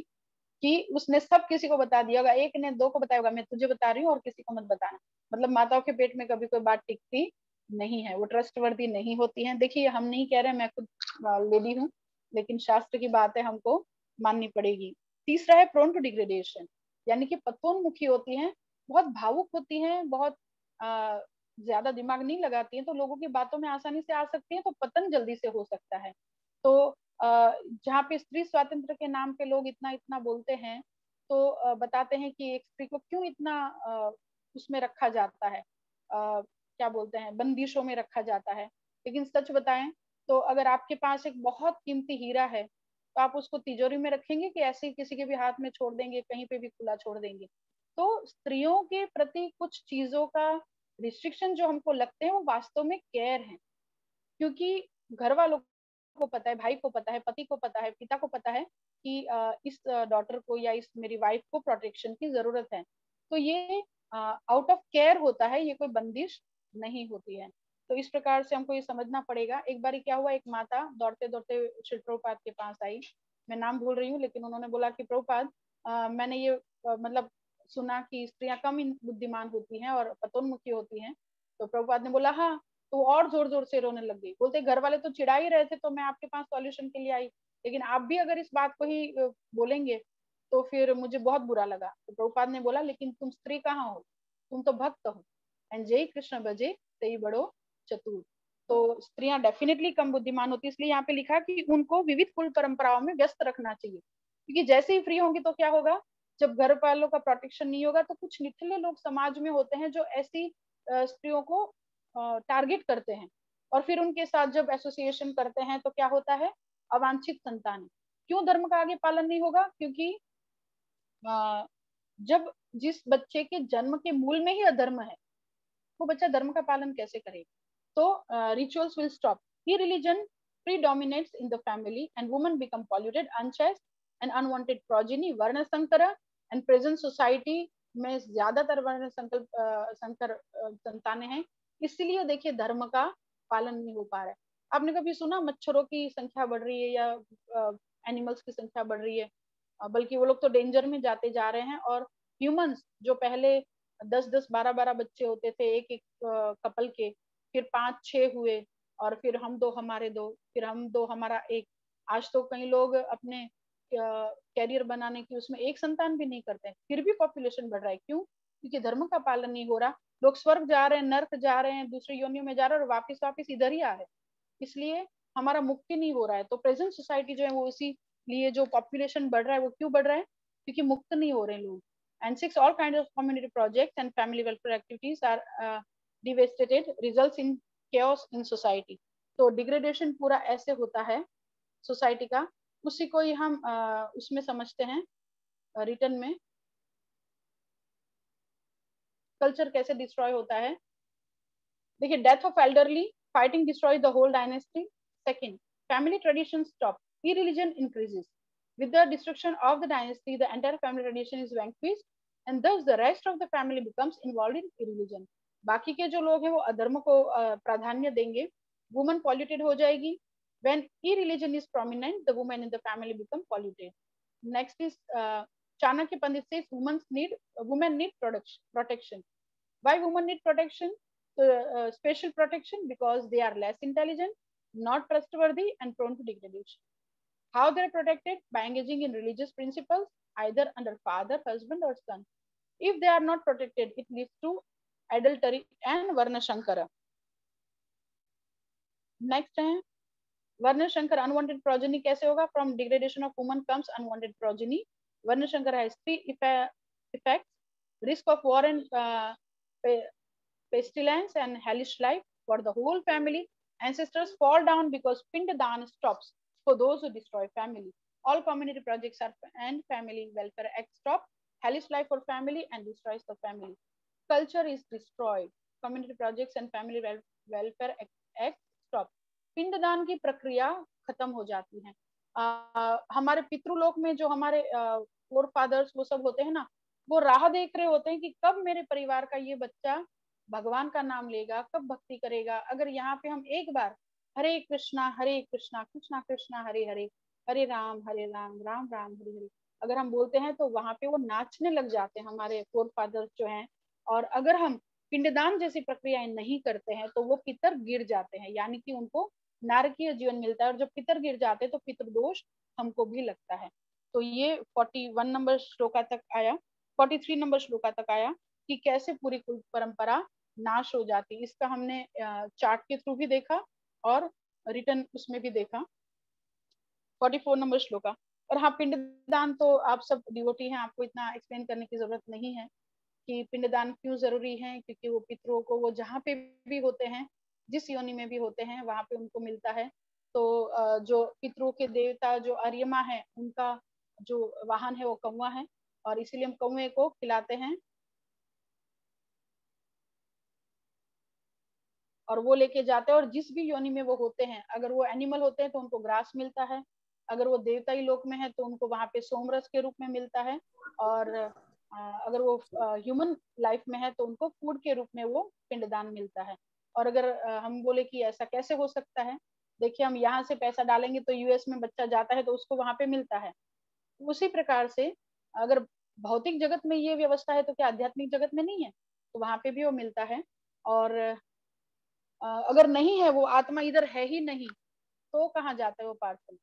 कि उसने सब किसी को बता दिया होगा, एक ने 2 को बताया होगा मैं तुझे बता रही हूँ और किसी को मत बताना। मतलब माताओं के पेट में कभी कोई बात टिकती नहीं है, वो ट्रस्टवर्दी नहीं होती हैं। देखिए हम नहीं कह रहे, मैं खुद लेडी हूँ, लेकिन शास्त्र की बात है, हमको माननी पड़ेगी। तीसरा है प्रोन टू डिग्रेडेशन, यानी कि पतोन्मुखी होती हैं, बहुत भावुक होती हैं, बहुत ज्यादा दिमाग नहीं लगाती हैं, तो लोगों की बातों में आसानी से आ सकती हैं, तो पतन जल्दी से हो सकता है। तो जहाँ पे स्त्री स्वातंत्र के नाम पे लोग इतना इतना बोलते हैं, तो बताते हैं कि एक स्त्री को क्यों इतना उसमें रखा जाता है, क्या बोलते हैं, बंदिशों में रखा जाता है। लेकिन सच बताएं तो अगर आपके पास एक बहुत कीमती हीरा है तो आप उसको तिजोरी में रखेंगे कि ऐसे ही किसी के भी हाथ में छोड़ देंगे, कहीं पे भी खुला छोड़ देंगे? तो स्त्रियों के प्रति कुछ चीजों का रिस्ट्रिक्शन जो हमको लगते हैं वो वास्तव में केयर है, क्योंकि घर वालों को पता है, भाई को पता है, पति को पता है, पिता को पता है कि इस डॉटर को या इस मेरी वाइफ को प्रोटेक्शन की जरूरत है। तो ये आउट ऑफ केयर होता है, ये कोई बंदिश नहीं होती है। तो इस प्रकार से हमको ये समझना पड़ेगा। एक बार क्या हुआ, एक माता दौड़ते दौड़ते श्री प्रभुपाद के पास आई, मैं नाम भूल रही हूँ, लेकिन उन्होंने बोला कि प्रभुपाद मैंने ये मतलब सुना कि स्त्रियां कम बुद्धिमान होती हैं और पतोन्मुखी होती हैं। तो प्रभुपाद ने बोला हाँ, तो और जोर जोर से रोने लग गई। बोलते घर वाले तो चिढ़ा ही रहे थे तो मैं आपके पास सॉल्यूशन के लिए आई, लेकिन आप भी अगर इस बात को ही बोलेंगे तो फिर मुझे बहुत बुरा लगा। तो प्रभुपाद ने बोला लेकिन तुम स्त्री कहाँ हो, तुम तो भक्त हो। एंड जय कृष्ण बजे तई बड़ो चतुर। तो स्त्रियां डेफिनेटली कम बुद्धिमान होती, इसलिए यहाँ पे लिखा कि उनको विविध कुल परंपराओं में व्यस्त रखना चाहिए, क्योंकि जैसे ही फ्री होंगी तो क्या होगा, जब घर वालों का प्रोटेक्शन नहीं होगा तो कुछ निठल्ले लोग समाज में होते हैं जो ऐसी स्त्रियों को टारगेट करते हैं, और फिर उनके साथ जब एसोसिएशन करते हैं तो क्या होता है, अवांछित संतान। क्यों धर्म का आगे पालन नहीं होगा? क्योंकि जब जिस बच्चे के जन्म के मूल में ही अधर्म है, वो बच्चा धर्म का पालन कैसे करेगा? तो rituals will stop, religion predominates in the family and women become polluted, unchaste and unwanted progeny, वर्ण संकर and present society में ज्यादातर वर्ण संकर संतानें हैं, इसलिए देखिए धर्म का पालन नहीं हो पा रहा है। आपने कभी सुना मच्छरों की संख्या बढ़ रही है या एनिमल्स की संख्या बढ़ रही है? बल्कि वो लोग तो डेंजर में जाते जा रहे हैं। और ह्यूमंस जो पहले 10-10, 12-12 बच्चे होते थे एक एक कपल के, फिर 5-6 हुए, और फिर हम दो हमारे दो, फिर हम दो हमारा एक, आज तो कई लोग अपने कैरियर बनाने की उसमें एक संतान भी नहीं करते हैं, फिर भी पॉपुलेशन बढ़ रहा है। क्यों? क्योंकि धर्म का पालन नहीं हो रहा। लोग स्वर्ग जा रहे हैं, नर्क जा रहे हैं, दूसरी योनियों में जा रहे हैं और वापिस वापिस इधर ही आ रहे हैं, इसलिए हमारा मुक्ति नहीं हो रहा है। तो प्रेजेंट सोसाइटी जो है वो इसी लिए जो पॉपुलेशन बढ़ रहा है वो क्यों बढ़ रहा है? क्योंकि मुक्त नहीं हो रहे हैं लोग। And 6, all kinds of community projects and family welfare activities are devastated, results in chaos in society. तो डिग्रेडेशन पूरा ऐसे होता है सोसाइटी का, उसी को ही हम उसमें समझते हैं रिटर्न में कल्चर कैसे डिस्ट्रॉय होता है। देखिए, death of elderly, fighting destroy the whole dynasty. Second, family tradition stop, irreligion increases. With the destruction of the dynasty, the entire family tradition is vanquished, and thus the rest of the family becomes involved in irreligion. बाकी के जो लोग हैं वो अधर्म को प्राधान्य देंगे, वुमन पॉल्यूटेड हो जाएगी। When irreligion is prominent, the women in the family become polluted. Next is Chanakya Pandit says women need protection. Why women need protection? Special protection because they are less intelligent, not trustworthy, and prone to degradation. How they are protected? By engaging in religious principles, either under father, husband, or son. If they are not protected, it leads to adultery and varna shankara. Next है varna shankara, unwanted progeny कैसे होगा? From degradation of woman comes unwanted progeny. Varna shankara has 3 effects: risk of war and pestilence and hellish life for the whole family. Ancestors fall down because Pindadan stops for those who destroy family. All community projects and family welfare acts stop hellish life for family and destroys the family. Culture is destroyed. Community projects and family welfare acts stop. पिंडदान की प्रक्रिया खत्म हो जाती है। हमारे पितृलोक में जो हमारे फोर फादर्स वो सब होते हैं ना, वो राह देख रहे होते हैं कि कब मेरे परिवार का ये बच्चा भगवान का नाम लेगा, कब भक्ति करेगा। अगर यहाँ पे हम एक बार हरे कृष्णा कृष्णा कृष्णा हरे हरे, हरे राम राम राम हरे हरे अगर हम बोलते हैं तो वहां पे वो नाचने लग जाते हैं हमारे फोर फादर्स जो हैं। और अगर हम पिंडदान जैसी प्रक्रियाएं नहीं करते हैं तो वो पितर गिर जाते हैं, यानी कि उनको नारकीय जीवन मिलता है। और जब पितर गिर जाते हैं तो पितृदोष हमको भी लगता है। तो ये 41 नंबर श्लोका तक आया, 43 नंबर श्लोका तक आया कि कैसे पूरी कुल परंपरा नाश हो जाती। इसका हमने चार्ट के थ्रू भी देखा और रिटर्न उसमें भी देखा। 44 नंबर श्लोका। और हाँ, पिंडदान तो आप सब डिवोटी हैं, आपको इतना एक्सप्लेन करने की जरूरत नहीं है कि पिंडदान क्यों जरूरी है, क्योंकि वो पितरों को, वो जहाँ पे भी होते हैं, जिस योनि में भी होते हैं, वहां पे उनको मिलता है। तो जो पितरों के देवता जो अर्यमा है, उनका जो वाहन है वो कौवा है, और इसीलिए हम कौवे को खिलाते हैं और वो लेके जाते हैं। और जिस भी योनि में वो होते हैं, अगर वो एनिमल होते हैं तो उनको ग्रास मिलता है, अगर वो देवताई लोक में है तो उनको वहां पे सोमरस के रूप में मिलता है, और अगर वो ह्यूमन लाइफ में है तो उनको फूड के रूप में वो पिंडदान मिलता है। और अगर हम बोले कि ऐसा कैसे हो सकता है, देखिए हम यहाँ से पैसा डालेंगे तो यूएस में बच्चा जाता है तो उसको वहां पे मिलता है। उसी प्रकार से अगर भौतिक जगत में ये व्यवस्था है तो क्या आध्यात्मिक जगत में नहीं है? तो वहां पे भी वो मिलता है। और अगर नहीं है, वो आत्मा इधर है ही नहीं, तो कहाँ जाता है वो पार्सल?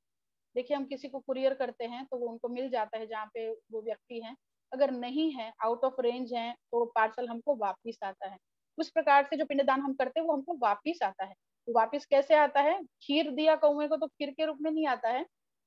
देखिए हम किसी को कुरियर करते हैं तो वो उनको मिल जाता है जहाँ पे वो व्यक्ति है, अगर नहीं है, आउट ऑफ रेंज है, तो पार्सल हमको वापिस आता है। उस प्रकार से जो पिंडदान हम करते हैं वो हमको वापिस आता है। तो वापिस कैसे आता है? खीर दिया कौवे को तो खीर के रूप में नहीं आता है,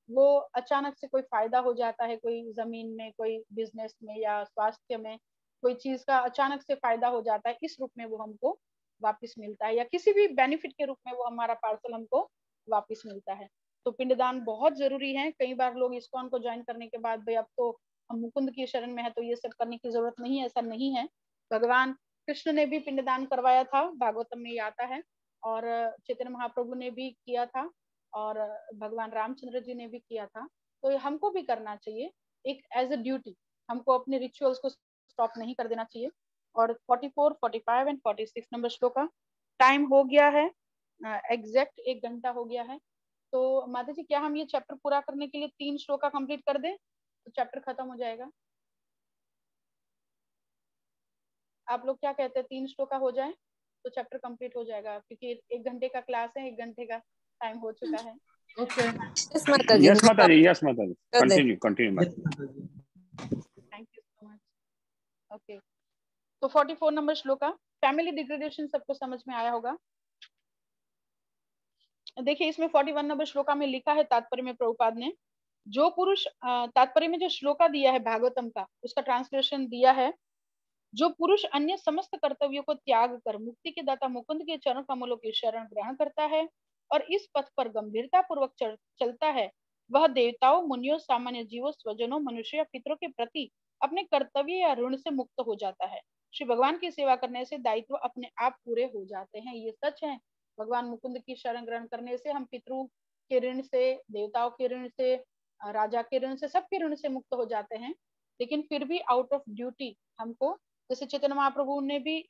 वो अचानक से कोई फायदा हो जाता है, कोई जमीन में, कोई बिजनेस में, या स्वास्थ्य में कोई चीज का अचानक से फायदा हो जाता है, इस रूप में वो हमको वापिस मिलता है, या किसी भी बेनिफिट के रूप में वो हमारा पार्सल हमको वापिस मिलता है। तो पिंडदान बहुत जरूरी है। कई बार लोग इस्कॉन को ज्वाइन करने के बाद, भाई अब तो हम मुकुंद की शरण में है तो ये सब करने की जरूरत नहीं है, ऐसा नहीं है। भगवान कृष्ण ने भी पिंडदान करवाया था, भागवतम में ये आता है, और चैतन्य महाप्रभु ने भी किया था, और भगवान रामचंद्र जी ने भी किया था। तो हमको भी करना चाहिए, एक एज अ ड्यूटी, हमको अपने रिचुअल्स को स्टॉप नहीं कर देना चाहिए। और 44, 45 एंड 46 नंबर श्लोका। टाइम हो गया है, एग्जैक्ट 1 घंटा हो गया है। तो माता जी, क्या हम ये चैप्टर पूरा करने के लिए 3 श्लोका कंप्लीट कर दें तो चैप्टर खत्म हो जाएगा? आप लोग क्या कहते हैं, 3 श्लोका हो जाए तो चैप्टर कंप्लीट हो जाएगा? क्योंकि 1 घंटे का क्लास है, 1 घंटे का टाइम हो चुका है। Okay. Yes, Mataji. Yes, No Mataji. problem. Yes, Mataji. कर दे। Continue, Mataji. Thank you so much. Okay, तो 44 नंबर श्लोका, फैमिली डिग्रेडेशन सबको समझ में आया होगा। देखिए इसमें 41 नंबर श्लोका में लिखा है तात्पर्य में प्रभुपाद ने, जो पुरुष, तात्पर्य में जो श्लोका दिया है भागवतम का, उसका ट्रांसलेशन दिया है, जो पुरुष अन्य समस्त कर्तव्यों को त्याग कर मुक्ति के दाता मुकुंद के चरण कमलों की शरण ग्रहण करता है और इस पथ पर गंभीरता पूर्वक चलता है, वह देवताओं, मुनियों, सामान्य जीवों, स्वजनों, मनुष्य या पितरों के प्रति अपने कर्तव्य या ऋण से मुक्त हो जाता है। श्री भगवान की सेवा करने से दायित्व अपने आप पूरे हो जाते हैं। ये सच है, भगवान मुकुंद की शरण ग्रहण करने से हम पितरों के ऋण से, देवताओं के ऋण से, राजा के ऋण से, सबके ऋण से मुक्त हो जाते हैं। लेकिन फिर भी आउट ऑफ ड्यूटी हमको, जैसे चैतन्य महाप्रभु ने भी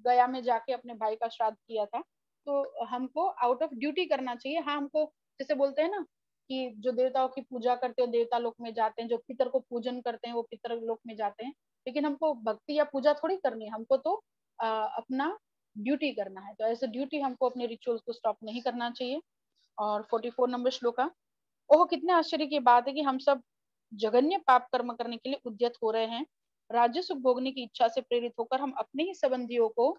गया में जाके अपने भाई का श्राद्ध किया था, तो हमको आउट ऑफ ड्यूटी करना चाहिए। हाँ, हमको जैसे बोलते हैं ना कि जो देवताओं की पूजा करते हो देवता लोक में जाते हैं, जो पितर को पूजन करते हैं वो पितर लोक में जाते हैं, लेकिन हमको भक्ति या पूजा थोड़ी करनी है, हमको तो अपना ड्यूटी करना है। तो एज अ ड्यूटी हमको अपने रिचुअल्स को स्टॉप नहीं करना चाहिए। और 44 नंबर श्लोका, ओह कितने आश्चर्य की बात है कि हम सब जघन्य पाप कर्म करने के लिए उद्यत हो रहे हैं। राज्य सुख भोगने की इच्छा से प्रेरित होकर हम अपने ही संबंधियों को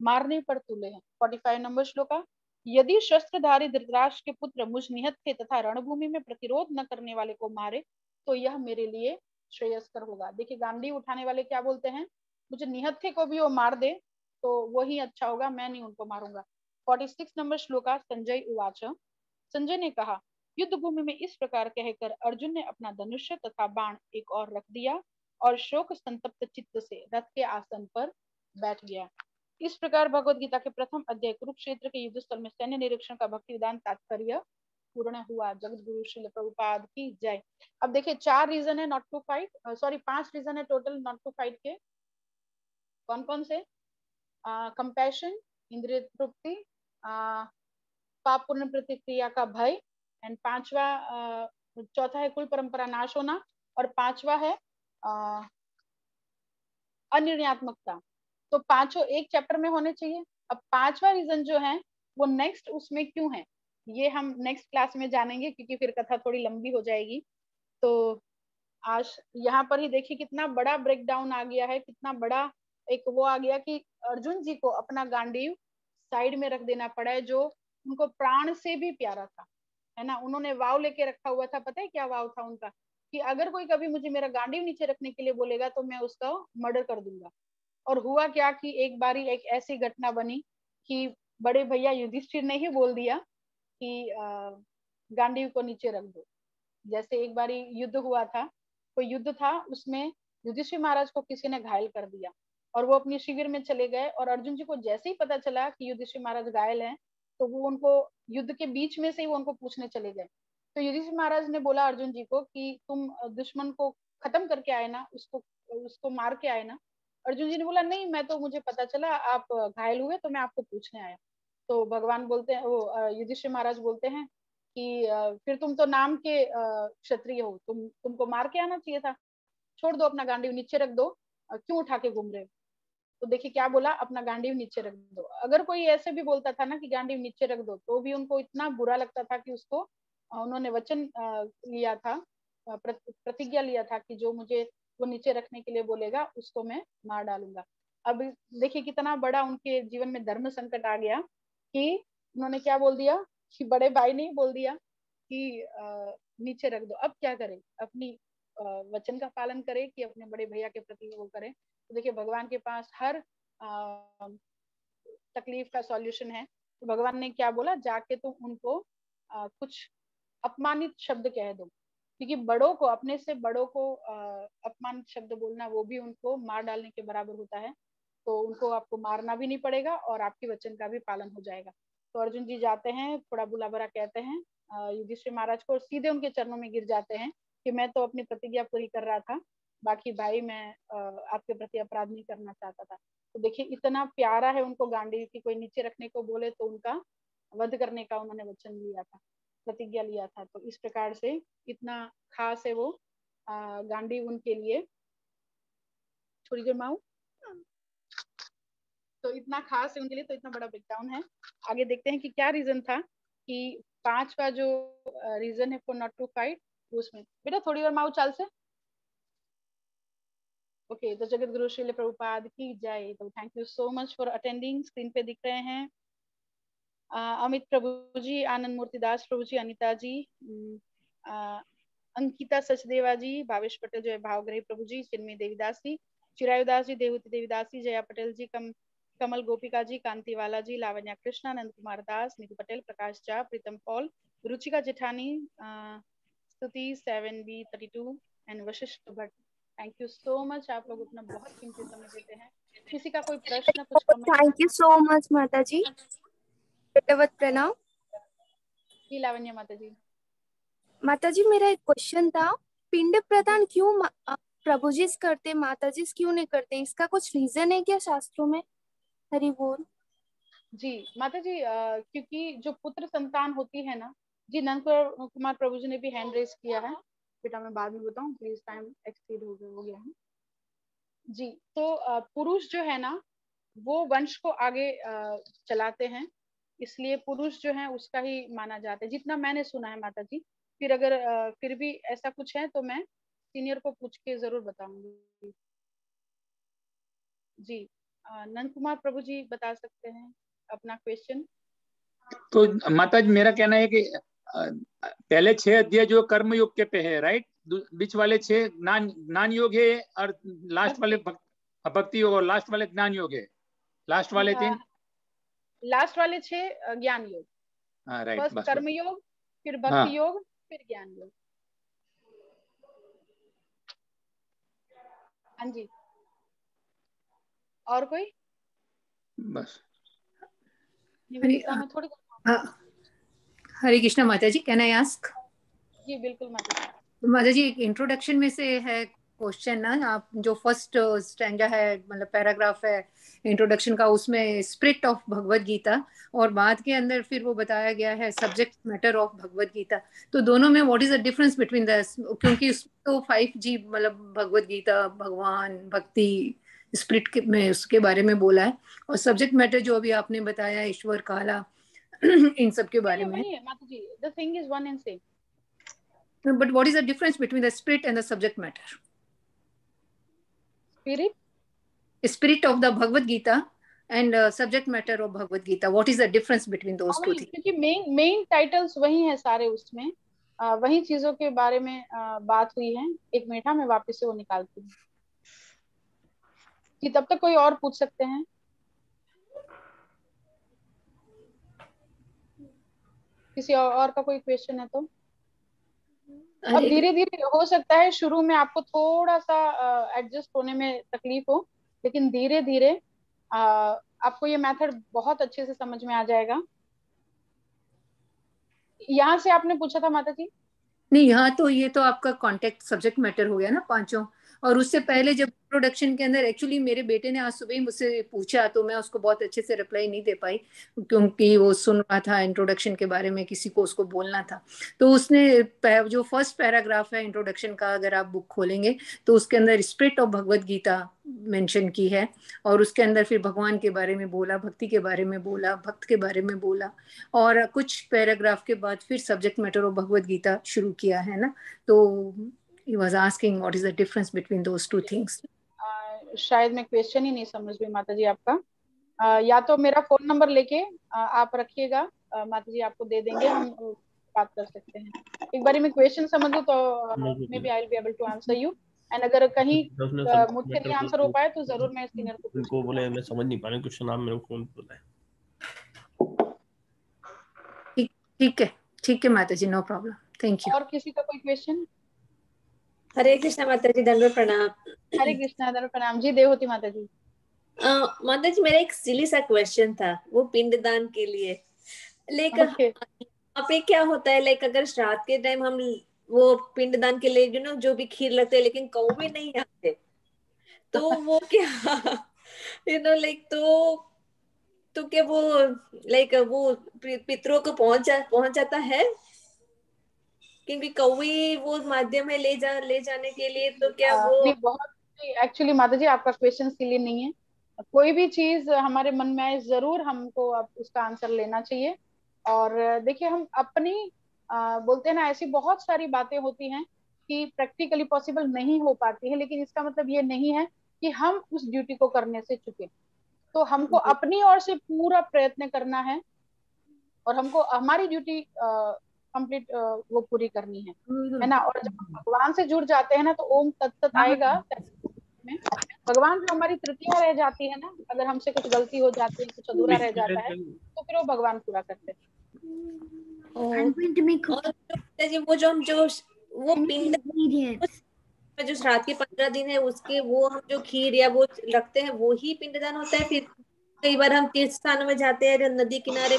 मारने पर तुले हैं। 45 नंबर श्लोका, यदि शस्त्रधारी धृतराष्ट्र के पुत्र मुझ निहत्थे तथा रणभूमि में प्रतिरोध न करने वाले को मारे तो यह मेरे लिए श्रेयस्कर होगा। देखिए गांधी उठाने वाले क्या बोलते हैं, मुझे निहत्थे को भी वो मार दे तो वही अच्छा होगा, मैं नहीं उनको मारूंगा। 46 नंबर श्लोका, संजय उवाच, संजय ने कहा, युद्ध भूमि में इस प्रकार कहकर अर्जुन ने अपना धनुष्य तथा बाण एक और रख दिया और शोक संतप्त चित्त से रथ के आसन पर बैठ गया। इस प्रकार भगवत गीता के प्रथम अध्याय कुरुक्षेत्र के युद्ध स्थल में सैन्य निरीक्षण का भक्ति विधान तात्पर्य पूर्ण हुआ। जगत गुरु श्रील प्रभुपाद की जय। अब देखिए 4 रीजन है not to fight, sorry 5 reason है टोटल नॉट टू फाइट के। कौन कौन से? कंपैशन, इंद्रिय तृप्ति, पाप पुण्य प्रतिक्रिया का भय, एंड चौथा है कुल परंपरा नाश होना, और 5वां है अनिर्णयात्मकता। तो पांचों एक चैप्टर में होने चाहिए। अब 5वां रीजन जो है वो नेक्स्ट उसमें क्यों है, ये हम नेक्स्ट क्लास में जानेंगे क्योंकि फिर कथा थोड़ी लंबी हो जाएगी। तो आज यहाँ पर ही देखिए कितना बड़ा ब्रेक डाउन आ गया है, कितना बड़ा एक वो आ गया कि अर्जुन जी को अपना गांडीव साइड में रख देना पड़ा है जो उनको प्राण से भी प्यारा था। है ना, उन्होंने वाव लेके रखा हुआ था। पता है क्या वाव था उनका, कि अगर कोई कभी मुझे मेरा गांडीव नीचे रखने के लिए बोलेगा तो मैं उसका मर्डर कर दूंगा। और हुआ क्या कि एक बारी एक ऐसी घटना बनी कि बड़े भैया युधिष्ठिर ने ही बोल दिया कि गांडीव को नीचे रख दो। जैसे एक बारी युद्ध हुआ था, कोई युद्ध था, उसमें युधिष्ठिर महाराज को किसी ने घायल कर दिया और वो अपनी शिविर में चले गए। और अर्जुन जी को जैसे ही पता चला कि युधिष्ठिर महाराज घायल हैं, तो वो उनको युद्ध के बीच में से ही वो उनको पूछने चले गए। तो युधिष्ठिर महाराज ने बोला अर्जुन जी को कि तुम दुश्मन को खत्म करके आए ना, उसको मार के आए ना। अर्जुन जी ने बोला नहीं, मैं तो, मुझे पता चला आप घायल हुए तो मैं आपको पूछने आया। तो भगवान बोलते हैं, वो युधिष्ठिर महाराज बोलते हैं कि फिर तुम तो नाम के क्षत्रिय हो, तुमको मार के आना चाहिए था, छोड़ दो अपना गांडीव नीचे रख दो, क्यों उठा के घूम रहे हो। तो देखिए क्या बोला, अपना गांडीव नीचे रख दो। अगर कोई ऐसे भी बोलता था ना कि गांडीव नीचे रख दो, तो भी उनको इतना बुरा लगता था कि उसको उन्होंने वचन लिया था, प्रतिज्ञा लिया था कि जो मुझे वो नीचे रखने के लिए बोलेगा उसको मैं मार डालूंगा। अब देखिए कितना बड़ा उनके जीवन में धर्म संकट आ गया कि उन्होंने क्या बोल दिया, कि बड़े भाई ने बोल दिया कि नीचे रख दो। अब क्या करें, अपनी वचन का पालन करें कि अपने बड़े भैया के प्रति वो करें। तो देखिए भगवान के पास हर तकलीफ का सॉल्यूशन है। तो भगवान ने क्या बोला, जाके तुम उनको कुछ अपमानित शब्द कह दो, क्योंकि बड़ों को, अपने से बड़ों को अपमानित शब्द बोलना वो भी उनको मार डालने के बराबर होता है। तो उनको आपको मारना भी नहीं पड़ेगा और आपके वचन का भी पालन हो जाएगा। तो अर्जुन जी जाते हैं, थोड़ा बुला भरा कहते हैं युधिष्ठिर महाराज को, और सीधे उनके चरणों में गिर जाते हैं कि मैं तो अपनी प्रतिज्ञा पूरी कर रहा था, बाकी भाई मैं आपके प्रति अपराध नहीं करना चाहता था। तो देखिए इतना प्यारा है उनको गांडीव की, कोई नीचे रखने को बोले तो उनका वध करने का उन्होंने वचन लिया था, प्रतिज्ञा लिया था। तो इस प्रकार से इतना खास है वो गांडीव उनके लिए। थोड़ी देर माऊ, तो इतना खास है उनके लिए, तो इतना बड़ा ब्रेकडाउन है। आगे देखते हैं कि क्या रीजन था, कि 5वां जो रीजन है फॉर नॉट टू फाइट, उसमें बेटा थोड़ी देर माऊ चाल से। ओके, तो जगत गुरु श्रील प्रभुपाद की जय। तो thank you so much for attending. Screen पे दिख रहे हैं अमित प्रभु जी, आनंद मूर्ति दास प्रभु जी, अनिता जी, अंकिता सचदेवा जी, भावेश पटेल जो है भावग्रही प्रभु जी, चिन्मय देवीदास जी, चिरायुदास जी, देवती देवीदास जी, जया पटेल जी, कमल गोपिका जी, कांतिवाला जी, लावण्या कृष्णा, नंद कुमार दास, नीतू पटेल, प्रकाश झा, प्रीतम पॉल, रुचिका जेठानी, स्तुति 7B32 and Vashishtha Bhatt. Thank you so much, आप लोग अपना बहुत कीमती समय देते हैं। किसी का कोई प्रश्न, कुछ comment? Thank you so much माता जी, प्रणाम। जी लावण्य माता जी। माता जी मेरा एक क्वेश्चन था, पिंड प्रदान क्यों प्रभु जी करते, माता जी क्यों नहीं करते, इसका कुछ रीजन है क्या शास्त्रों में? हरि बोल। जी माता जी, क्योंकि जो पुत्र संतान होती है ना जी, नंद कुमार प्रभु जी ने भी हैंड रेस किया है। बेटा मैं बाद में बताऊं प्लीज, टाइम एक्सीड हो गया है जी। तो पुरुष जो है ना वो वंश को आगे चलाते हैं, इसलिए पुरुष जो है उसका ही माना जाता है, जितना मैंने सुना है माता जी। फिर अगर फिर भी ऐसा कुछ है तो मैं सीनियर को पूछ के जरूर बताऊंगी जी। नंद कुमार प्रभु जी बता सकते हैं अपना क्वेश्चन। तो माता जी मेरा कहना है कि पहले 6 अध्याय जो कर्म योग के पे है, राइट, बीच वाले 6 ज्ञान योग है, और लास्ट वाले भक्ति योग, और लास्ट वाले ज्ञान योग है, लास्ट वाले 3, लास्ट वाले 6 ज्ञान योग। हाँ राइट, फर्स्ट बस कर्म योग, फिर भक्ति योग, फिर ज्ञान योग। हाँ जी, और कोई? बस थोड़ी। हरे कृष्णा माता जी, कैन आई आस्क? जी बिल्कुल माता जी। माता जी एक इंट्रोडक्शन में से है क्वेश्चन ना, आप जो फर्स्ट स्टैंजा है, मतलब पैराग्राफ है इंट्रोडक्शन का, उसमें स्पिरिट ऑफ भगवत गीता, और बाद के अंदर फिर वो बताया गया है subject matter of Bhagavad Gita. तो दोनों में what is the difference between the, क्योंकि उसमें तो 5G मतलब भगवत गीता, भगवान, भक्ति, स्पिरिट में उसके बारे में बोला है, और सब्जेक्ट मैटर जो अभी आपने बताया ईश्वर, काला, इन सब के बारे में। माता जी the thing is one and same. But what is the difference between the spirit and the subject matter? Spirit? Spirit of the Bhagavad Gita and subject matter of Bhagavad Gita. What is the difference between those two things? क्योंकि main titles वही हैं सारे, उसमें वही चीजों के बारे में बात हुई है। एक मिनट, मैं वापस से वो निकालती हूँ कि तब तक कोई और पूछ सकते हैं। किसी और का कोई क्वेश्चन है तो अब धीरे धीरे हो सकता है शुरू में आपको थोड़ा सा एडजस्ट होने में तकलीफ हो, लेकिन धीरे धीरे आपको ये मेथड बहुत अच्छे से समझ में आ जाएगा। यहाँ से आपने पूछा था माता जी? नहीं, यहाँ तो ये तो आपका कॉन्टेक्ट सब्जेक्ट मैटर हो गया ना पांचों। और उससे पहले जब इंट्रोडक्शन के अंदर एक्चुअली मेरे बेटे ने आज सुबह ही मुझसे पूछा तो मैं उसको बहुत अच्छे से रिप्लाई नहीं दे पाई, क्योंकि वो सुन रहा था इंट्रोडक्शन के बारे में, किसी को उसको बोलना था। तो उसने जो फर्स्ट पैराग्राफ है इंट्रोडक्शन का, अगर आप बुक खोलेंगे तो उसके अंदर spirit of Bhagavad Gita mention की है, और उसके अंदर फिर भगवान के बारे में बोला, भक्ति के बारे में बोला, भक्त के बारे में बोला, और कुछ पैराग्राफ के बाद फिर subject matter of Bhagavad Gita शुरू किया है ना। तो he was asking what is the difference between those two things. शायद मैं क्वेश्चन ही नहीं समझ रही माता जी आपका। या तो मेरा फोन नंबर लेके आप रखिएगा, माता जी आपको दे देंगे, हम बात कर सकते हैं। एक बार मैं क्वेश्चन समझ लूं तो maybe I will be able to answer you, and अगर कहीं मुझसे नहीं आंसर हो पाए तो जरूर मैं सीनियर को उनको बोले मैं समझ नहीं पा रहा क्वेश्चन, आप मेरे को फोन बोला है। ठीक है माता जी, नो प्रॉब्लम, थैंक यू। और किसी का कोई क्वेश्चन? हरे कृष्णा माता जी, दंडवत प्रणाम। हरे कृष्णा, दंडवत प्रणाम जी। देवहूति माता जी। माता जी मेरा एक सिली सा क्वेश्चन था, वो पिंडदान के लिए। लेकिन यहाँ पे क्या होता है, लाइक अगर श्राद्ध के टाइम हम वो पिंडदान के लिए जो भी खीर लगते हैं, लेकिन कौवे नहीं आते, तो वो क्या लाइक तो क्या वो लाइक वो पितरों को पहुंच जाता है, क्योंकि कौवे वो माध्यम है ले जाने के लिए, तो क्या वो बहुत एक्चुअली माता जी आपका क्वेश्चन सिली नहीं है। कोई भी चीज हमारे मन में आए जरूर हमको अब उसका आंसर लेना चाहिए। और देखिए हम अपनी बोलते हैं ना, ऐसी बहुत सारी बातें होती हैं कि प्रैक्टिकली पॉसिबल नहीं हो पाती है, लेकिन इसका मतलब ये नहीं है कि हम उस ड्यूटी को करने से चुके। तो हमको अपनी ओर से पूरा प्रयत्न करना है और हमको हमारी ड्यूटी कंप्लीट वो पूरी करनी है ना। और जब हम भगवान से जुड़ जाते हैं ना तो ओम तत्सत आएगा में। भगवान जो हमारी त्रुटियां रह जाती है ना, अगर हमसे कुछ गलती हो जाती है, कुछ अधूरा रह जाता है, तो फिर वो भगवान पूरा करते हैं। वो पिंड जो श्राद्ध के 15 दिन है उसके वो हम जो खीर या वो रखते हैं वो ही पिंडदान होता है। फिर कई बार हम तीर्थ स्थानों में जाते हैं नदी किनारे,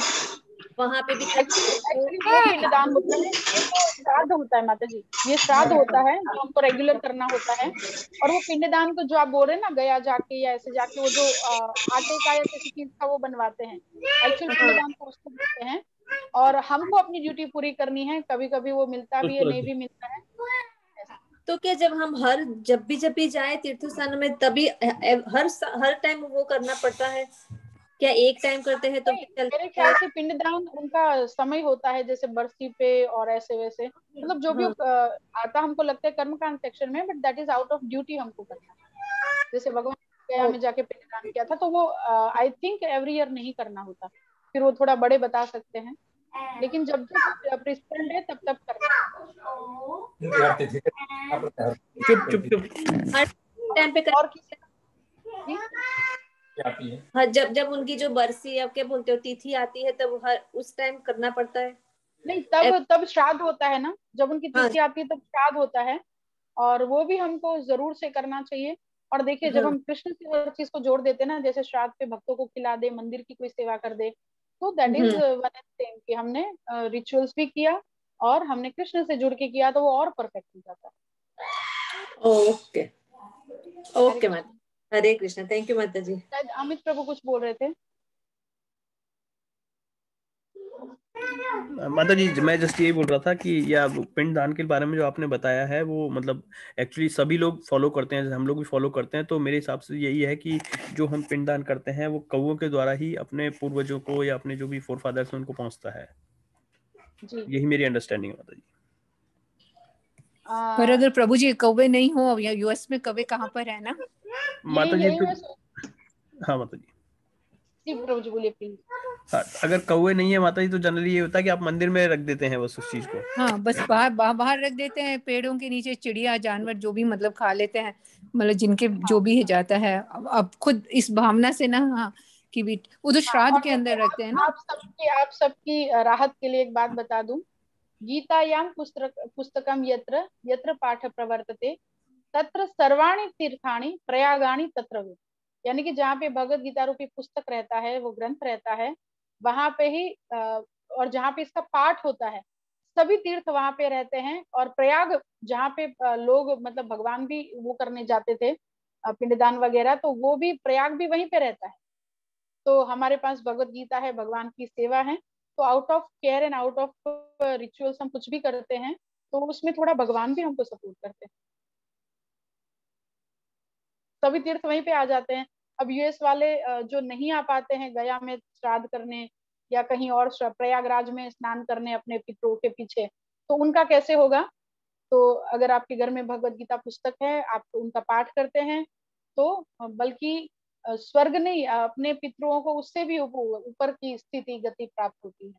वहां पे भी पिंडदान होता है। ये तो श्राद्ध होता है माता जी, ये श्राद्ध होता है जो हमको रेगुलर करना होता है। और वो पिंडदान तो जो आप बोल रहे हैं ना, गया जाके या ऐसे जाके वो जो आटे का या किसी चीज का वो बनवाते हैं, एक्चुअल पिंडदान तो उसको बोलते हैं। और हमको अपनी ड्यूटी पूरी करनी है, कभी कभी वो मिलता भी है, नहीं भी मिलता है। तो क्या जब हम जब भी जाए तीर्थ स्थान में तभी हर टाइम वो करना पड़ता है क्या? एक टाइम करते हैं तो मेरे ख्याल से पिंडदान उनका समय होता है, जैसे बरसी पे और ऐसे वैसे, मतलब जो भी आता हमको लगता है कर्मकांड सेक्शन में, but that is out of duty हमको करना है। जैसे भगवान गया में जाके पिंडदान किया था, तो वो आई थिंक एवरी ईयर नहीं करना होता, फिर वो थोड़ा बड़े बता सकते हैं, लेकिन जब जब प्रेसिडेंट है तब तब करना टाइम पे और जब उनकी जो बरसी आप क्या बोलते हो तिथि आती है तब हर उस टाइम करना पड़ता है? नहीं, तब श्राद्ध होता है ना, जब उनकी तिथि आती है तब श्राद्ध होता है, और वो भी हमको जरूर से करना चाहिए। और देखिए जब हम कृष्ण से हर चीज को जोड़ देते हैं ना, जैसे श्राद्ध पे भक्तों को खिला दे, मंदिर की कोई सेवा कर दे, तो दैट इज वन सेम कि हमने रिचुअल्स भी किया और हमने कृष्ण से जुड़ के किया, तो वो और परफेक्ट हो जाता है। ओके माता, हरे कृष्णा, थैंक यू माता जी। शायद अमित प्रभु कुछ बोल रहे थे। माता जी मैं जस्ट यही बोल रहा था कि या पिंडदान के बारे में जो आपने बताया है वो मतलब एक्चुअली सभी लोग फॉलो करते हैं, हम लोग भी फॉलो करते हैं। तो मेरे हिसाब से यही है कि जो हम पिंडदान करते हैं वो कौवों के द्वारा ही अपने पूर्वजों को या अपने जो भी फोर फादर्स हैं उनको पहुंचता है जी। यही मेरी अंडरस्टैंडिंग है माता जी। पर अगर प्रभु जी कौवे नहीं हो, यूएस में कौवे कहाँ पर है ना माता जी? तो हाँ माता जी, जी प्रभु जी बोलिए प्लीज। अगर कौवे नहीं है माता जी तो जनरली ये होता है कि आप मंदिर में रख देते हैं बस उस चीज को। हाँ, बस बाहर रख देते हैं, पेड़ों के नीचे चिड़िया जानवर जो भी मतलब खा लेते हैं, मतलब जिनके जो भी जाता है। अब खुद इस भावना से ना, हाँ, कि भी वो तो श्राद्ध के अंदर रखते हैं ना। आप सबकी राहत के लिए एक बात बता दूं, गीतायाम पुस्तकम यत्र यत्र पाठ प्रवर्तते तत्र सर्वाणि तीर्थानि प्रयागानि तत्र वे। यानी कि जहाँ पे भगवत गीता रूपी पुस्तक रहता है, वो ग्रंथ रहता है, वहां पे ही और जहाँ पे इसका पाठ होता है, सभी तीर्थ वहां पे रहते हैं। और प्रयाग जहाँ पे लोग मतलब भगवान भी वो करने जाते थे पिंडदान वगैरह, तो वो भी प्रयाग भी वहीं पे रहता है। तो हमारे पास भगवत गीता है, भगवान की सेवा है, तो out of care and out of rituals हम कुछ भी करते हैं तो उसमें थोड़ा भगवान भी हमको सपोर्ट करते हैं। सभी तीर्थ वहीं पे आ जाते हैं। अब यूएस वाले जो नहीं आ पाते हैं गया में श्राद्ध करने या कहीं और प्रयागराज में स्नान करने अपने पितरों के पीछे, तो उनका कैसे होगा? तो अगर आपके घर में भगवत गीता पुस्तक है, आप उनका पाठ करते हैं, तो बल्कि स्वर्ग नहीं, अपने पितरों को उससे भी ऊपर की स्थिति गति प्राप्त होती है।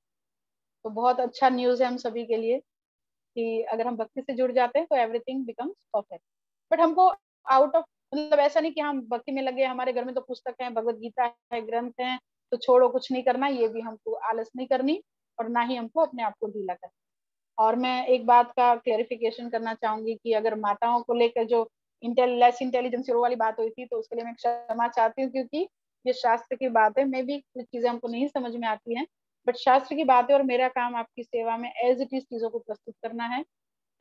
तो बहुत अच्छा न्यूज है हम सभी के लिए कि अगर हम भक्ति से जुड़ जाते हैं तो एवरीथिंग बिकम्स परफेक्ट। बट हमको आउट ऑफ मतलब ऐसा नहीं कि हम भक्ति में लगे, हमारे घर में तो पुस्तक है, भगवत गीता है, ग्रंथ है, तो छोड़ो कुछ नहीं करना, ये भी हमको आलस नहीं करनी और ना ही हमको अपने आप को ढीला करना। और मैं एक बात का क्लेरिफिकेशन करना चाहूंगी कि अगर माताओं को लेकर जो लेस इंटेलिजेंस वाली बात हुई थी, तो उसके लिए मैं क्षमा चाहती हूँ, क्योंकि ये शास्त्र की बात है, मे भी कुछ चीजें हमको नहीं समझ में आती हैं, बट शास्त्र की बात है और मेरा काम आपकी सेवा में एज इट इज चीजों को प्रस्तुत करना है।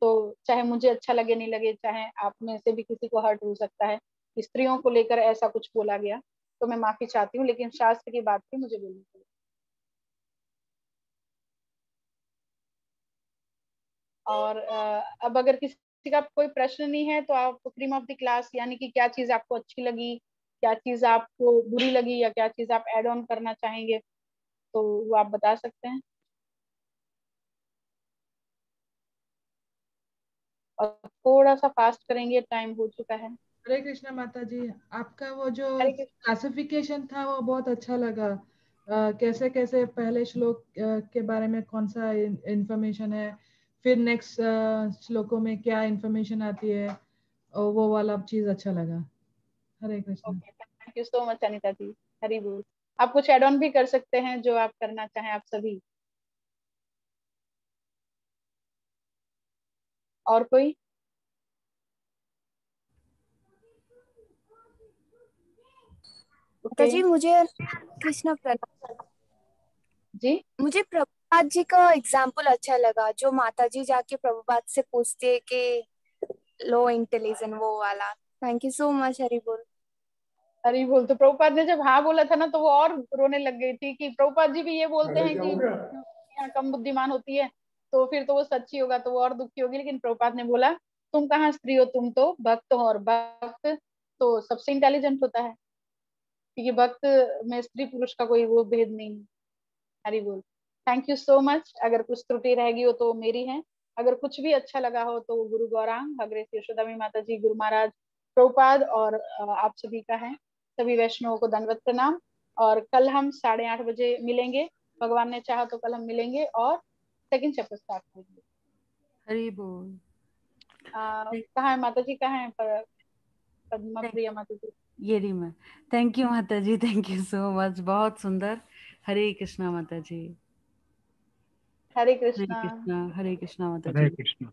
तो चाहे मुझे अच्छा लगे नहीं लगे, चाहे आप में से भी किसी को हर्ट हो सकता है, स्त्रियों को लेकर ऐसा कुछ बोला गया, तो मैं माफी चाहती हूँ, लेकिन शास्त्र की बात थी, मुझे बोलनी चाहिए। और अब अगर किसी का कोई प्रश्न नहीं है तो आप क्रीम ऑफ द क्लास, यानी कि क्या चीज आपको अच्छी लगी, क्या चीज आपको बुरी लगी, या क्या चीज आप ऐड ऑन करना चाहेंगे, तो वो आप बता सकते हैं। और थोड़ा सा फास्ट करेंगे, टाइम हो चुका है। हरे कृष्णा माता जी, आपका वो जो क्लासिफिकेशन था वो बहुत अच्छा लगा। कैसे कैसे पहले श्लोक के बारे में कौन सा इंफॉर्मेशन है, फिर नेक्स्ट श्लोकों में क्या इंफॉर्मेशन आती है, और वो वाला चीज अच्छा लगा। Hare Krishna. Thank you so much Anita ji, Hari बोल। आप कुछ एड ऑन भी कर सकते हैं जो आप करना चाहें, आप सभी। और कोई? जी मुझे कृष्ण प्रणाम जी। मुझे प्रभुपाद जी का एग्जाम्पल अच्छा लगा, जो माता जी जाके प्रभुपाद से पूछते कि लो इंटेलिजेंट, वो वाला। Thank you so much. Hari बोल। हरी बोल। तो प्रभुपाद ने जब हाँ बोला था ना, तो वो और रोने लग गई थी कि प्रभुपाद जी भी ये बोलते हैं कि यहाँ कम बुद्धिमान होती है, तो फिर तो वो सच्ची होगा, तो वो और दुखी होगी। लेकिन प्रभुपाद ने बोला, तुम कहाँ स्त्री हो, तुम तो भक्त हो, और भक्त तो सबसे इंटेलिजेंट होता है, क्योंकि भक्त में स्त्री पुरुष का कोई वो भेद नहीं है। हरी बोल। Thank you so much. अगर कुछ त्रुटि रहेगी हो तो मेरी है, अगर कुछ भी अच्छा लगा हो तो गुरु गौरांग, अग्रेस यशोदामी माता जी, गुरु महाराज, प्रभुपाद और आप सभी का है। सभी वैष्णवों को दंडवत प्रणाम। और कल हम 8:30 बजे मिलेंगे, भगवान ने चाहा तो कल हम मिलेंगे और सेकंड चैप्टर स्टार्ट करेंगे। हरी बोल। कहाँ है माता जी, कहाँ है पद्मा प्रिया माता जी? ये रही मैं। थैंक यू माता जी, थैंक यू सो मच, बहुत सुंदर। हरे कृष्णा माता जी। हरे कृष्णा। हरे कृष्णा माता जी। हरे कृष्णा।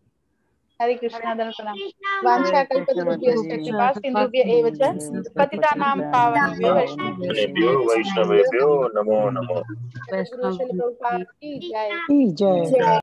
हरे कृष्णा। धन प्रणाम। वांछा कल्पतरुभ्यश्च कृपा सिंधुभ्य एव च पतितानां पावनेभ्यो वैष्णवेभ्यो नमो नमः। गुरु श्रील प्रभुपाद की जय। जय।